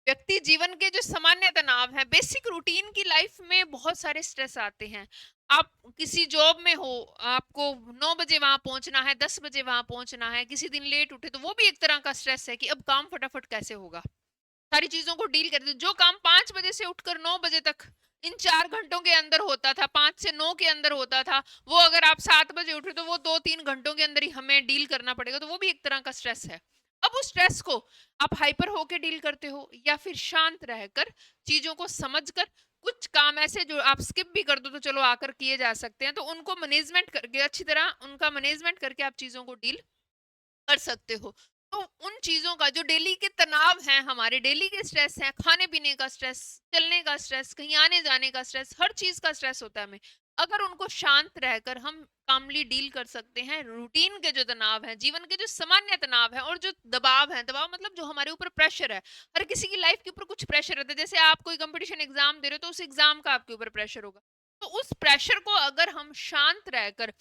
व्यक्ति जीवन के जो सामान्य तनाव है, बेसिक रूटीन की लाइफ में बहुत सारे स्ट्रेस आते हैं। आप किसी जॉब में हो, आपको 9 बजे वहां पहुंचना है, 10 बजे वहां पहुंचना है, किसी दिन लेट उठे तो वो भी एक तरह का स्ट्रेस है कि अब काम फटाफट कैसे होगा, सारी चीजों को डील करते। जो काम 5 बजे से उठकर 9 बजे तक इन 4 घंटों के अंदर होता था, 5 से 9 के अंदर होता था, वो अगर आप 7 बजे उठे तो वो 2-3 घंटों के अंदर ही हमें डील करना पड़ेगा। तो वो भी एक तरह का स्ट्रेस है। अब उस स्ट्रेस को आप हाइपर होके डील करते हो या फिर शांत रहकर चीजों को समझकर, कुछ काम ऐसे जो आप स्किप भी कर दो तो चलो आकर किए जा सकते हैं, तो उनको मैनेजमेंट करके अच्छी तरह उनका मैनेजमेंट करके आप चीजों को डील कर सकते हो। तो उन चीजों का जो डेली के तनाव हैं, हमारे डेली के स्ट्रेस हैं, खाने पीने का स्ट्रेस, चलने का स्ट्रेस, कहीं आने जाने का स्ट्रेस, हर चीज का स्ट्रेस होता है हमें। अगर उनको शांत रहकर हम कामली डील कर सकते हैं, रूटीन के जो तनाव है, जीवन के जो सामान्य तनाव है और जो दबाव है, दबाव मतलब जो हमारे ऊपर प्रेशर है, हर किसी की लाइफ के ऊपर कुछ प्रेशर रहता है। जैसे आप कोई कंपटीशन एग्जाम दे रहे हो तो उस एग्जाम का आपके ऊपर प्रेशर होगा। तो उस प्रेशर को अगर हम शांत रहकर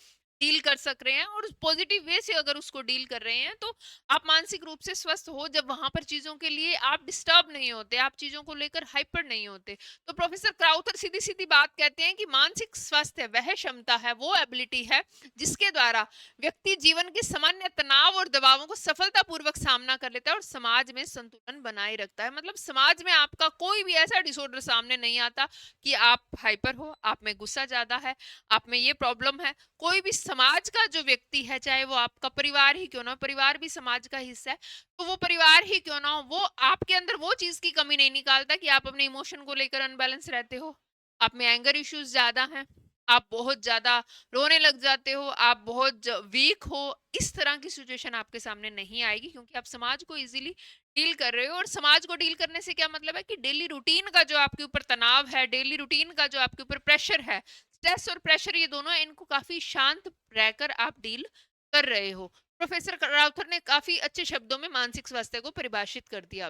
डील कर सक रहे हैं और पॉजिटिव वे से अगर उसको डील कर रहे हैं, तो आप मानसिक रूप से स्वस्थ हो। जब वहां पर चीजों के लिए आप डिस्टर्ब नहीं होते, आप चीजों को लेकर हाइपर नहीं होते। तो प्रोफेसर क्राउथर सीधी सीधी बात कहते हैं कि मानसिक स्वास्थ्य वह क्षमता है, वो एबिलिटी है जिसके द्वारा व्यक्ति जीवन के सामान्य तनाव और दबावों को सफलतापूर्वक सामना कर लेता है और समाज में संतुलन बनाए रखता है। मतलब समाज में आपका कोई भी ऐसा डिसऑर्डर सामने नहीं आता कि आप हाइपर हो, आप में गुस्सा ज्यादा है, आप में ये प्रॉब्लम है। कोई भी समाज का जो व्यक्ति है, चाहे वो आपका परिवार ही क्यों ना हो, परिवार भी समाज का हिस्सा है, तो वो परिवार ही क्यों ना हो, वो आपके अंदर वो चीज की कमी नहीं निकालता कि आप अपने इमोशन को लेकर अनबैलेंस रहते हो, आप में एंगर इश्यूज ज्यादा हैं, आप बहुत ज्यादा रोने लग जाते हो, आप बहुत वीक हो। इस तरह की सिचुएशन आपके सामने नहीं आएगी, क्योंकि आप समाज को इजीली डील कर रहे हो। और समाज को डील करने से क्या मतलब है कि डेली रूटीन का जो आपके ऊपर तनाव है, डेली रूटीन का जो आपके ऊपर प्रेशर है, स्ट्रेस और प्रेशर, ये दोनों इनको काफी शांत रहकर आप डील कर रहे हो। प्रोफेसर राउथर ने काफी अच्छे शब्दों में मानसिक स्वास्थ्य को परिभाषित कर दिया।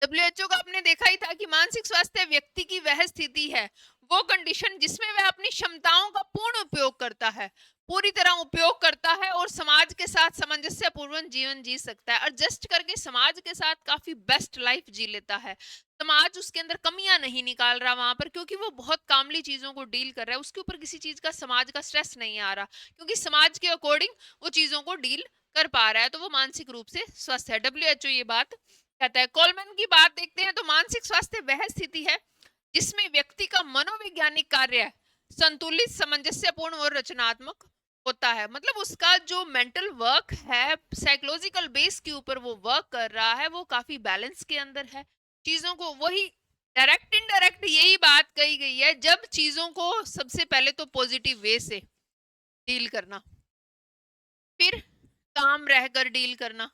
डब्ल्यूएचओ का आपने देखा ही था कि मानसिक स्वास्थ्य व्यक्ति की वह स्थिति है, वो कंडीशन जिसमें वह अपनी क्षमताओं का पूर्ण उपयोग करता है, पूरी तरह उपयोग करता है और समाज के साथ सामंजस्यपूर्ण जीवन जी सकता है, एडजस्ट करके समाज के साथ काफी बेस्ट लाइफ जी लेता है। समाज उसके अंदर कमियां नहीं निकाल रहा वहां पर, क्योंकि वो बहुत कामली चीजों को डील कर रहा है, उसके ऊपर किसी चीज का समाज का स्ट्रेस नहीं आ रहा, क्योंकि समाज के अकॉर्डिंग वो चीजों को डील कर पा रहा है, तो वो मानसिक रूप से स्वस्थ है। डब्ल्यूएचओ ये बात कहता है। कोलमैन की बात देखते हैं तो मानसिक स्वास्थ्य वह स्थिति है जिसमें व्यक्ति का मनोवैज्ञानिक कार्य संतुलित, सामंजस्यपूर्ण और रचनात्मक होता है। मतलब उसका जो मेंटल वर्क है, साइकोलॉजिकल बेस के ऊपर वो वर्क कर रहा है, वो काफी बैलेंस के अंदर है। चीजों को वही डायरेक्ट इनडायरेक्ट यही बात कही गई है, जब चीजों को सबसे पहले तो पॉजिटिव वे से डील करना, फिर काम रहकर डील करना,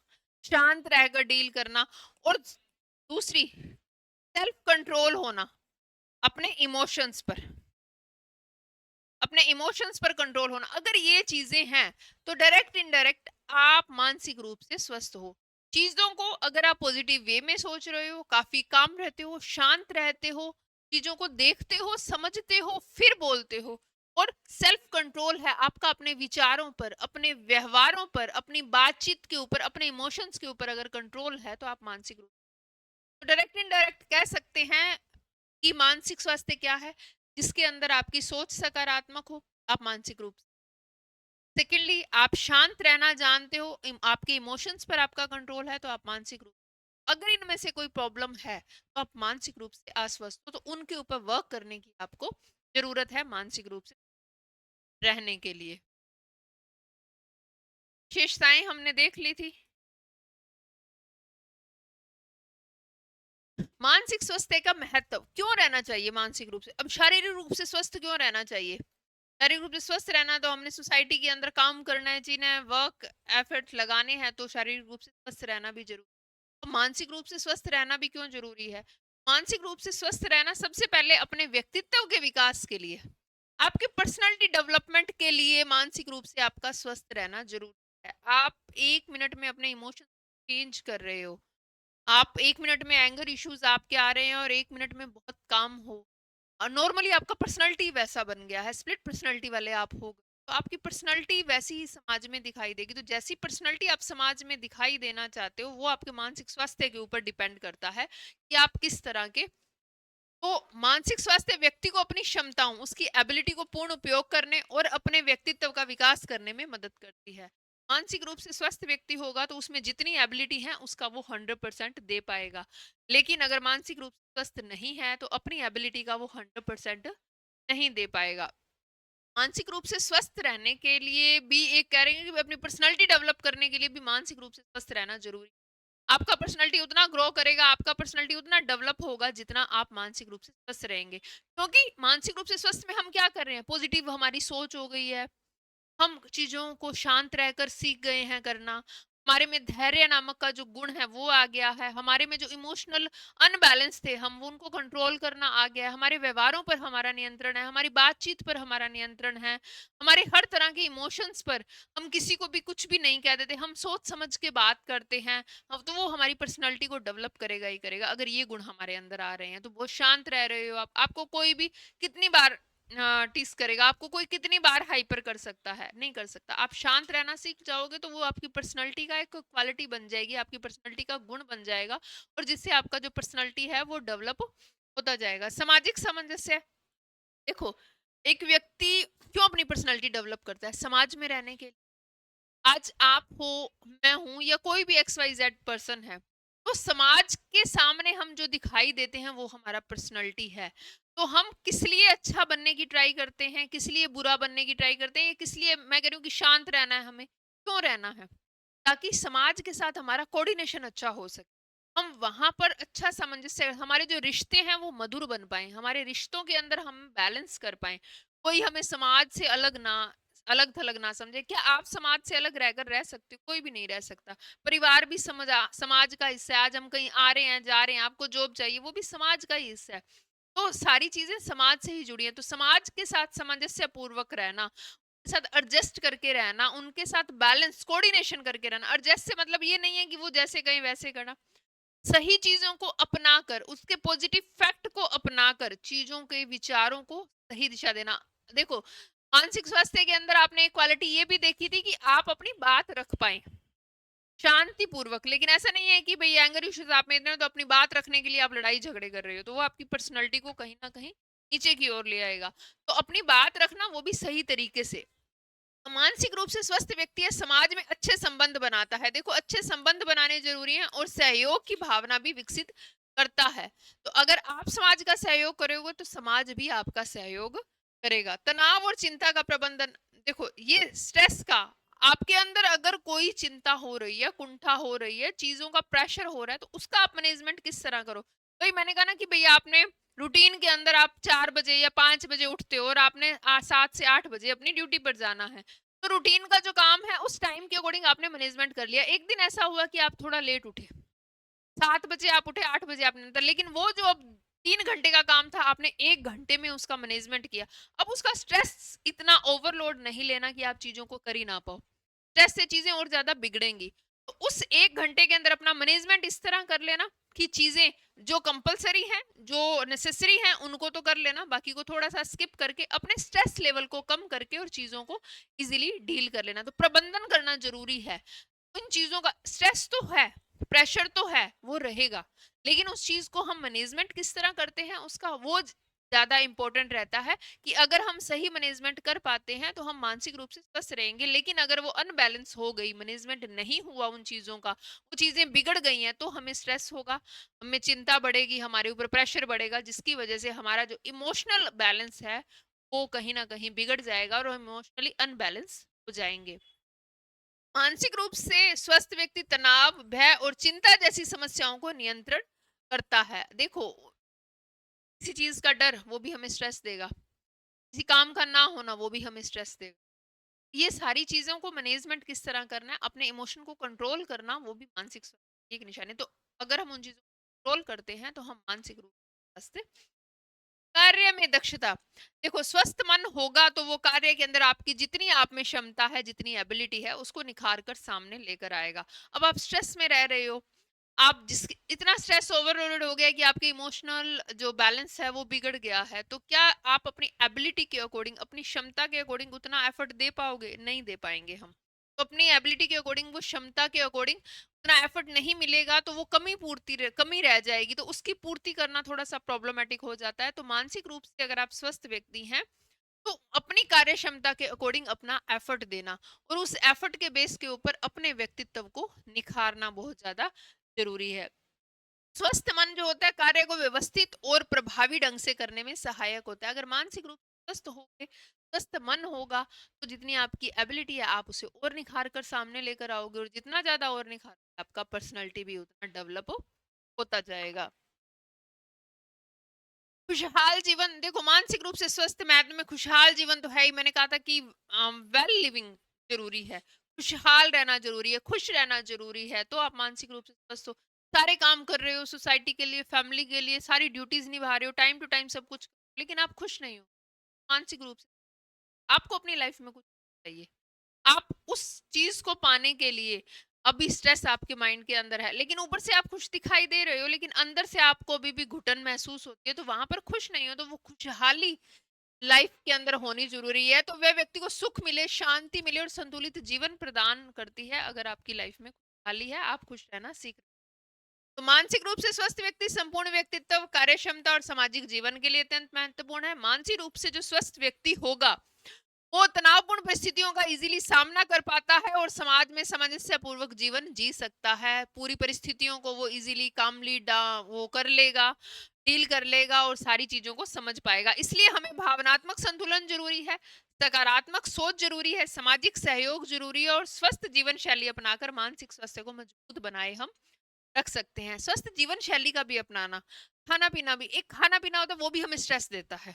शांत रहकर डील करना, और दूसरी सेल्फ कंट्रोल होना अपने इमोशंस पर, अपने इमोशंस पर कंट्रोल होना। अगर ये चीजें हैं तो डायरेक्ट इनडायरेक्ट आप मानसिक रूप से स्वस्थ हो। चीजों को अगर आप पॉजिटिव वे में सोच रहे हो, काफी काम रहते हो, शांत रहते हो, चीजों को देखते हो, समझते हो, फिर बोलते हो, और सेल्फ कंट्रोल है आपका अपने विचारों पर, अपने व्यवहारों पर, अपनी बातचीत के ऊपर, अपने इमोशंस के ऊपर अगर कंट्रोल है, तो आप मानसिक रूप, तो डायरेक्ट इनडायरेक्ट कह सकते हैं कि मानसिक स्वास्थ्य क्या है? जिसके अंदर आपकी सोच सकारात्मक हो, आप मानसिक रूप से। सेकेंडली, आप शांत रहना जानते हो, आपके इमोशंस पर आपका कंट्रोल है, तो आप मानसिक रूप, अगर इनमें से कोई प्रॉब्लम है तो आप मानसिक रूप से अस्वस्थ हो, तो उनके ऊपर वर्क करने की आपको जरूरत है मानसिक रूप से रहने के लिए। विशेषताएं हमने देख ली थी। मानसिक स्वास्थ्य का महत्व, क्यों रहना चाहिए मानसिक रूप से? अब शारीरिक रूप से स्वस्थ क्यों रहना चाहिए? शारीरिक रूप से स्वस्थ रहना, तो हमने सोसाइटी के अंदर काम करना है, जीना है, वर्क एफर्ट लगाने हैं, तो शारीरिक रूप से स्वस्थ रहना भी जरूरी है। तो मानसिक रूप से स्वस्थ रहना भी क्यों जरूरी है? मानसिक रूप से स्वस्थ रहना सबसे पहले अपने व्यक्तित्व के विकास के लिए, आपके पर्सनालिटी डेवलपमेंट के लिए मानसिक रूप से आपका स्वस्थ रहना जरूरी है। आप 1 मिनट में अपने इमोशन चेंज कर रहे हो, आप 1 मिनट में एंगर इश्यूज आपके आ रहे हैं, और 1 मिनट में बहुत काम हो, और नॉर्मली आपका पर्सनालिटी वैसा बन गया है, स्प्लिट पर्सनालिटी वाले आप हो गए, तो आपकी पर्सनालिटी वैसी ही समाज में दिखाई देगी। तो जैसी पर्सनालिटी आप समाज में दिखाई देना चाहते हो, वो आपके मानसिक स्वास्थ्य के ऊपर डिपेंड करता है कि आप किस तरह के। तो मानसिक स्वास्थ्य व्यक्ति को अपनी क्षमताओं, उसकी एबिलिटी को पूर्ण उपयोग करने और अपने व्यक्तित्व का विकास करने में मदद करती है। मानसिक रूप से स्वस्थ व्यक्ति होगा तो उसमें जितनी एबिलिटी है उसका वो 100% दे पाएगा। लेकिन अगर मानसिक रूप से स्वस्थ नहीं है तो अपनी एबिलिटी का वो 100% नहीं दे पाएगा। मानसिक रूप से स्वस्थ रहने के लिए भी, एक कह रहे हैं कि अपनी पर्सनालिटी डेवलप करने के लिए भी मानसिक रूप से स्वस्थ रहना जरूरी है। आपका पर्सनालिटी उतना ग्रो करेगा, आपका पर्सनालिटी उतना डेवलप होगा जितना आप मानसिक रूप से स्वस्थ रहेंगे। क्योंकि मानसिक रूप से स्वस्थ में हम क्या कर रहे हैं? पॉजिटिव हमारी सोच हो गई है, हम चीजों को शांत रहकर सीख गए हैं करना, हमारे में धैर्य नामक का जो गुण है वो आ गया है, हमारे में जो इमोशनल अनबैलेंस थे हम उनको कंट्रोल करना आ गया है, हमारे व्यवहारों पर हमारा नियंत्रण है, हमारी बातचीत पर हमारा नियंत्रण है, हमारे हर तरह के इमोशंस पर, हम किसी को भी कुछ भी नहीं कह देते, हम सोच समझ के बात करते हैं। अब तो वो हमारी पर्सनालिटी को डेवलप करेगा ही करेगा अगर ये गुण हमारे अंदर आ रहे हैं। तो बहुत शांत रह रहे हो आप, आपको कोई भी कितनी बार टीस करेगा, आपको कोई कितनी बार हाइपर कर सकता है? नहीं कर सकता। आप शांत रहना सीख जाओगे तो वो आपकी पर्सनालिटी का एक क्वालिटी बन जाएगी, आपकी पर्सनालिटी का गुण बन जाएगा, और जिससे आपका जो पर्सनालिटी है वो डेवलप होता जाएगा। सामाजिक सामंजस्य, देखो, एक व्यक्ति क्यों अपनी पर्सनालिटी डेवलप करता है? समाज में रहने के लिए। आज आप हो, मैं हूं, या कोई भी XYZ पर्सन है, तो समाज के सामने हम जो दिखाई देते हैं वो हमारा पर्सनालिटी है। तो हम किस लिए अच्छा बनने की ट्राई करते हैं, किस लिए बुरा बनने की ट्राई करते हैं, या किस लिए मैं कह रही हूँ कि शांत रहना है हमें, क्यों रहना है? ताकि समाज के साथ हमारा कोऑर्डिनेशन अच्छा हो सके, हम वहां पर अच्छा सामंजस्य, हमारे जो रिश्ते हैं वो मधुर बन पाए, हमारे रिश्तों के अंदर हम बैलेंस कर पाए, कोई हमें समाज से अलग थलग ना समझे। क्या आप समाज से अलग रहकर रह सकते हो? कोई भी नहीं रह सकता। परिवार भी समाज का हिस्सा है। आज हम कहीं आ रहे हैं, जा रहे हैं, आपको जॉब चाहिए, वो भी समाज का ही हिस्सा है। तो सारी चीजें समाज से ही जुड़ी हैं। तो समाज के साथ सामंजस्य पूर्वक रहना, उनके साथ एडजस्ट करके रहना, उनके साथ बैलेंस कोऑर्डिनेशन करके रहना। एडजस्ट से मतलब ये नहीं है कि वो जैसे कहें वैसे करना, सही चीजों को अपनाकर, उसके पॉजिटिव फैक्ट को अपनाकर, चीजों के विचारों को सही दिशा देना। देखो, मानसिक स्वास्थ्य के अंदर आपने एक क्वालिटी ये भी देखी थी कि आप अपनी बात रख पाए शांति पूर्वक। लेकिन ऐसा नहीं है कि भाई एंगर इश्यूज आप में इतने हैं, तो अपनी बात रखने के लिए आप लड़ाई झगड़े कर रहे हो, तो वो आपकी पर्सनैलिटी को कहीं ना कहीं नीचे की ओर ले आएगा। तो अपनी बात रखना, वो भी सही तरीके से। मानसिक रूप से स्वस्थ व्यक्ति है, समाज में अच्छे संबंध बनाता है। देखो, अच्छे संबंध बनाने जरूरी हैं, और सहयोग की भावना भी विकसित करता है। तो अगर आप समाज का सहयोग करोगे तो समाज भी आपका सहयोग करेगा। तनाव और चिंता का प्रबंधन, देखो, ये स्ट्रेस का, आपके अंदर अगर कोई चिंता हो रही है, कुंठा हो रही है, चीजों का प्रेशर हो रहा है, तो उसका आप मैनेजमेंट किस तरह करो? भाई मैंने कहा ना कि भैया आपने रूटीन के अंदर आप 4 बजे या 5 बजे उठते हो, और आपने 7 से 8 बजे अपनी ड्यूटी पर जाना है। तो रूटीन का जो काम है उस टाइम के अकॉर्डिंग आपने मैनेजमेंट कर लिया। एक दिन ऐसा हुआ कि आप थोड़ा लेट उठे, 7 बजे आप उठे, 8 बजे आपने निकला, लेकिन वो जो अब 3 घंटे का काम था आपने 1 घंटे में उसका मैनेजमेंट किया। अब उसका स्ट्रेस इतना ओवरलोड नहीं लेना कि आप चीजों को कर ही ना पाओ, स्ट्रेस से चीजें और ज्यादा बिगड़ेंगी। तो उस 1 घंटे के अंदर अपना मैनेजमेंट इस तरह कर लेना कि चीजें जो कंपलसरी हैं, जो नेसेसरी हैं, उनको तो कर लेना, बाकी को थोड़ा सा स्किप करके अपने स्ट्रेस लेवल को कम करके और चीजों को इजीली डील कर लेना। तो प्रबंधन करना जरूरी है। उन चीजों का स्ट्रेस तो है, प्रेशर तो है, वो रहेगा, लेकिन उस चीज को हम मैनेजमेंट किस तरह करते हैं उसका वो ज्यादा इंपॉर्टेंट रहता है। कि अगर हम सही मैनेजमेंट कर पाते हैं तो हम मानसिक रूप से स्वस्थ रहेंगे, लेकिन अगर वो अनबैलेंस हो गई, मैनेजमेंट नहीं हुआ उन चीजों का, वो चीजें बिगड़ गई हैं, तो हमें स्ट्रेस होगा, हमें चिंता बढ़ेगी, हमारे ऊपर प्रेशर बढ़ेगा, जिसकी वजह से हमारा जो इमोशनल बैलेंस है वो कहीं ना कहीं बिगड़ जाएगा और हम इमोशनली अनबैलेंस हो जाएंगे। मानसिक रूप से स्वस्थ व्यक्ति तनाव, भय और चिंता जैसी समस्याओं को नियंत्रण करता है। देखो, किसी चीज का डर वो भी हमें स्ट्रेस देगा, किसी काम का ना होना वो भी हमें स्ट्रेस देगा। ये सारी चीजों को मैनेजमेंट किस तरह करना है, अपने इमोशन को कंट्रोल करना, वो भी मानसिक स्वास्थ्य की एक निशानी है। तो अगर हम उन चीजों को कंट्रोल करते हैं तो हम मानसिक रूप से स्वस्थ। कार्य में दक्षता, देखो स्वस्थ मन होगा तो वो कार्य के अंदर आपकी जितनी आप में क्षमता है, जितनी एबिलिटी है, उसको निखार कर सामने लेकर आएगा। अब आप स्ट्रेस में रह रहे हो, आप जिस इतना स्ट्रेस ओवरलोडेड हो गया है कि आपके इमोशनल जो बैलेंस है वो बिगड़ गया है, तो क्या आप अपनी एबिलिटी के अकॉर्डिंग, अपनी क्षमता के अकॉर्डिंग उतना एफर्ट दे पाओगे? नहीं दे पाएंगे हम। तो अपनी एबिलिटी के अकॉर्डिंग, वो क्षमता के अकॉर्डिंग उतना एफर्ट नहीं मिलेगा, तो वो कमी रह जाएगी, तो उसकी पूर्ति करना थोड़ा सा प्रॉब्लमेटिक हो जाता है। तो मानसिक रूप से अगर आप स्वस्थ व्यक्ति हैं तो अपनी कार्य क्षमता के अकॉर्डिंग अपना एफर्ट देना और उस एफर्ट के बेस के ऊपर अपने व्यक्तित्व को निखारना बहुत ज्यादा जरूरी है। स्वस्थ मन जो होता है कार्य को व्यवस्थित और प्रभावी ढंग से करने में सहायक होता है। अगर मानसिक रूप से स्वस्थ होगे, स्वस्थ मन होगा, तो जितनी आपकी एबिलिटी है आप उसे और निखार कर सामने लेकर आओगे, और जितना ज्यादा और निखार आपका पर्सनैलिटी भी उतना डेवलप होता जाएगा। खुशहाल जीवन, देखो मानसिक रूप से स्वस्थ में खुशहाल जीवन तो है ही, मैंने कहा था कि वेल लिविंग जरूरी है, खुशहाल रहना जरूरी है, खुश रहना जरूरी है, तो आप मानसिक रूप से स्वस्थ हो, सारे काम कर रहे हो सोसाइटी के लिए, फैमिली के लिए, सारी ड्यूटीज निभा रहे हो टाइम टू टाइम सब कुछ, लेकिन आप खुश नहीं हो मानसिक रूप से। आपको अपनी लाइफ में कुछ चाहिए, आप उस चीज को पाने के लिए अभी स्ट्रेस आपके माइंड के अंदर है, लेकिन ऊपर से आप खुश दिखाई दे रहे हो, लेकिन अंदर से आपको अभी भी घुटन महसूस होती है, तो वहां पर खुश नहीं हो। तो वो खुशहाली लाइफ के अंदर होनी जरूरी है, तो वह व्यक्ति को सुख मिले, शांति मिले और संतुलित जीवन प्रदान करती है। अगर आपकी लाइफ में खुशहाली है, आप खुश रहना सीख रहे हैं। तो मानसिक रूप से स्वस्थ व्यक्ति संपूर्ण व्यक्तित्व, कार्य क्षमता और सामाजिक जीवन के लिए अत्यंत महत्वपूर्ण है। मानसिक रूप से जो स्वस्थ व्यक्ति होगा वो तनावपूर्ण परिस्थितियों का इजीली सामना कर पाता है और समाज में सामंजस्य पूर्वक जीवन जी सकता है। पूरी परिस्थितियों को वो इजीली कामली वो कर लेगा, डील कर लेगा और सारी चीजों को समझ पाएगा। इसलिए हमें भावनात्मक संतुलन जरूरी है, सकारात्मक सोच जरूरी है, सामाजिक सहयोग जरूरी है और स्वस्थ जीवन शैली अपनाकर मानसिक स्वास्थ्य को मजबूत बनाए हम रख सकते हैं। स्वस्थ जीवन शैली का भी अपनाना, खाना पीना भी, एक खाना पीना होता है वो भी हमें स्ट्रेस देता है,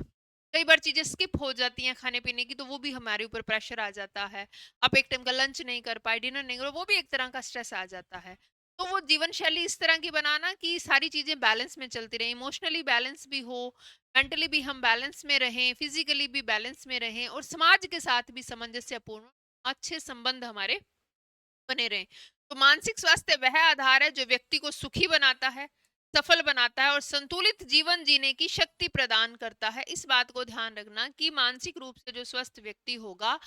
कई बार चीजें स्किप हो जाती हैं खाने पीने की, तो वो भी हमारे ऊपर प्रेशर आ जाता है। आप एक टाइम का लंच नहीं कर पाए, डिनर नहीं करो, वो भी एक तरह का स्ट्रेस आ जाता है। तो वो जीवन शैली इस तरह की बनाना कि सारी चीजें बैलेंस में चलती रहे, इमोशनली बैलेंस भी हो, मेंटली भी हम बैलेंस में रहें, फिजिकली भी बैलेंस में रहें और समाज के साथ भी सामंजस्यपूर्ण अच्छे संबंध हमारे बने रहें। तो मानसिक स्वास्थ्य वह आधार है जो व्यक्ति को सुखी बनाता है, सफल बनाता है और संतुलित जीवन जीने की शक्ति प्रदान करता है। इस बात को ध्यान रखना कि मानसिक रूप से जो स्वस्थ व्यक्ति होगा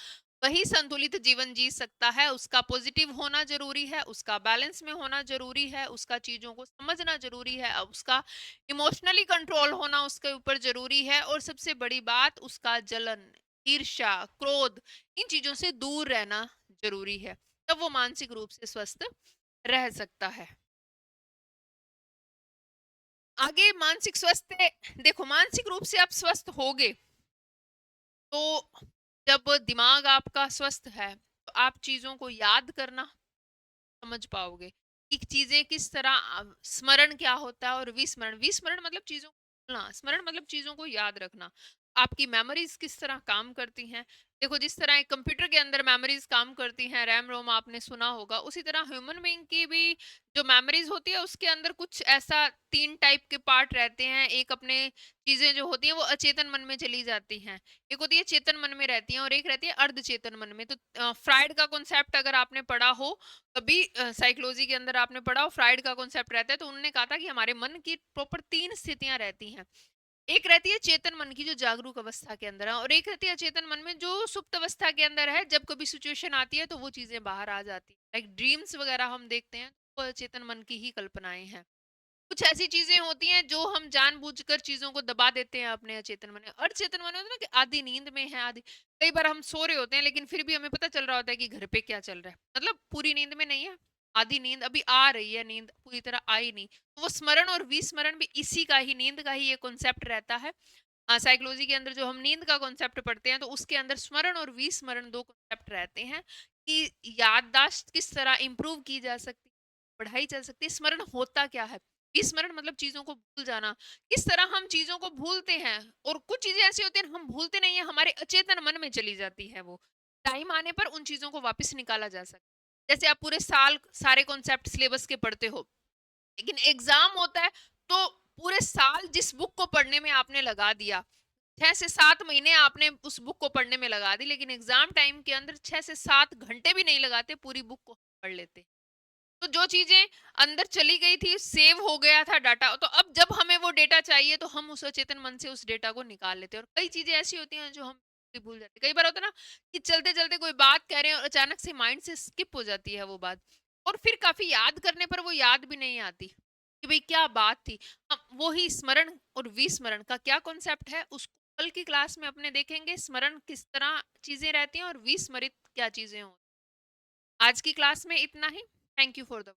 वही संतुलित जीवन जी सकता है। उसका पॉजिटिव होना जरूरी है, उसका बैलेंस में होना जरूरी है, उसका चीजों को समझना जरूरी है, उसका इमोशनली कंट्रोल होना उसके ऊपर जरूरी है, और सबसे बड़ी बात उसका जलन, ईर्ष्या, क्रोध, इन चीजों से दूर रहना जरूरी है, तब वो मानसिक रूप से स्वस्थ रह सकता है। आगे मानसिक स्वास्थ्य, देखो मानसिक रूप से आप स्वस्थ होगे तो जब दिमाग आपका स्वस्थ है तो आप चीजों को याद करना समझ पाओगे कि चीजें किस तरह, स्मरण क्या होता है और विस्मरण, विस्मरण मतलब चीजों को भूलना, स्मरण मतलब चीजों को याद रखना। आपकी मेमोरीज किस तरह काम करती हैं। देखो जिस तरह एक कंप्यूटर के अंदर मेमोरीज काम करती हैं, रैम रोम आपने सुना होगा, उसी तरह ह्यूमन बीइंग की भी जो मेमोरीज होती है उसके अंदर कुछ ऐसा 3 टाइप के पार्ट रहते हैं। एक अपने चीजें जो होती हैं वो अचेतन मन में चली जाती हैं, एक होती है चेतन मन में रहती हैं, और एक रहती है अर्धचेतन मन में। तो फ्राइड का कॉन्सेप्ट अगर आपने पढ़ा हो कभी, साइकोलॉजी के अंदर आपने पढ़ा हो, फ्राइड का कॉन्सेप्ट रहता है, तो उन्होंने कहा था कि हमारे मन की प्रॉपर 3 स्थितियां रहती हैं। एक रहती है चेतन मन की जो जागरूक अवस्था के अंदर है, और एक रहती है अचेतन मन में जो सुप्त अवस्था के अंदर है। जब कभी सिचुएशन आती है तो वो चीजें बाहर आ जाती है, लाइक ड्रीम्स वगैरह हम देखते हैं, तो वो अचेतन मन की ही कल्पनाएं हैं। कुछ ऐसी चीजें होती हैं जो हम जानबूझकर चीजों को दबा देते हैं अपने अचेतन मन में। अचेतन मन में होता है ना कि आधी नींद में है, आधी, कई बार हम सो रहे होते हैं लेकिन फिर भी हमें पता चल रहा होता है कि घर पे क्या चल रहा है, मतलब पूरी नींद में नहीं है, आधी नींद अभी आ रही है, नींद पूरी तरह आई नहीं। तो वो स्मरण और विस्मरण भी इसी का ही, नींद का ही ये कॉन्सेप्ट रहता है। साइकोलॉजी के अंदर जो हम नींद का कॉन्सेप्ट पढ़ते हैं तो उसके अंदर स्मरण और विस्मरण दो कॉन्सेप्ट रहते हैं, कि याददाश्त किस तरह इंप्रूव की जा सकती है, बढ़ाई जा सकती है। स्मरण होता क्या है, विस्मरण मतलब चीजों को भूल जाना, किस तरह हम चीजों को भूलते हैं। और कुछ चीजें ऐसी होती हैं हम भूलते नहीं है, हमारे अचेतन मन में चली जाती है, वो टाइम आने पर उन चीजों को वापस निकाला जा सकता है। जैसे आप पूरे साल सारे कॉन्सेप्ट सिलेबस के पढ़ते हो, लेकिन एग्जाम होता है तो पूरे साल जिस बुक को पढ़ने में आपने लगा दिया, 6 से 7 महीने आपने उस बुक को पढ़ने में लगा दी, लेकिन एग्जाम टाइम के अंदर 6 से 7 घंटे भी नहीं लगाते, पूरी बुक को पढ़ लेते। तो जो चीजें अंदर चली गई थी, सेव हो गया था डाटा, तो अब जब हमें वो डेटा चाहिए तो हम उस अचेतन मन से उस डेटा को निकाल लेते हैं। और कई चीजें ऐसी होती हैं जो हम भी भूल जाते हैं। कई बार होता है ना कि चलते चलते कोई बात कह रहे हैं और अचानक से माइंड से स्किप हो जाती है वो बात, और फिर काफी याद करने पर वो याद भी नहीं आती कि भाई क्या बात थी। हम वो ही स्मरण और विस्मरण का क्या कॉन्सेप्ट है उसको कल की क्लास में अपने देखेंगे, स्मरण किस तरह चीजें रहती हैं और विस्मरित क्या चीजें होती हैं। आज की क्लास में इतना ही। Thank you for the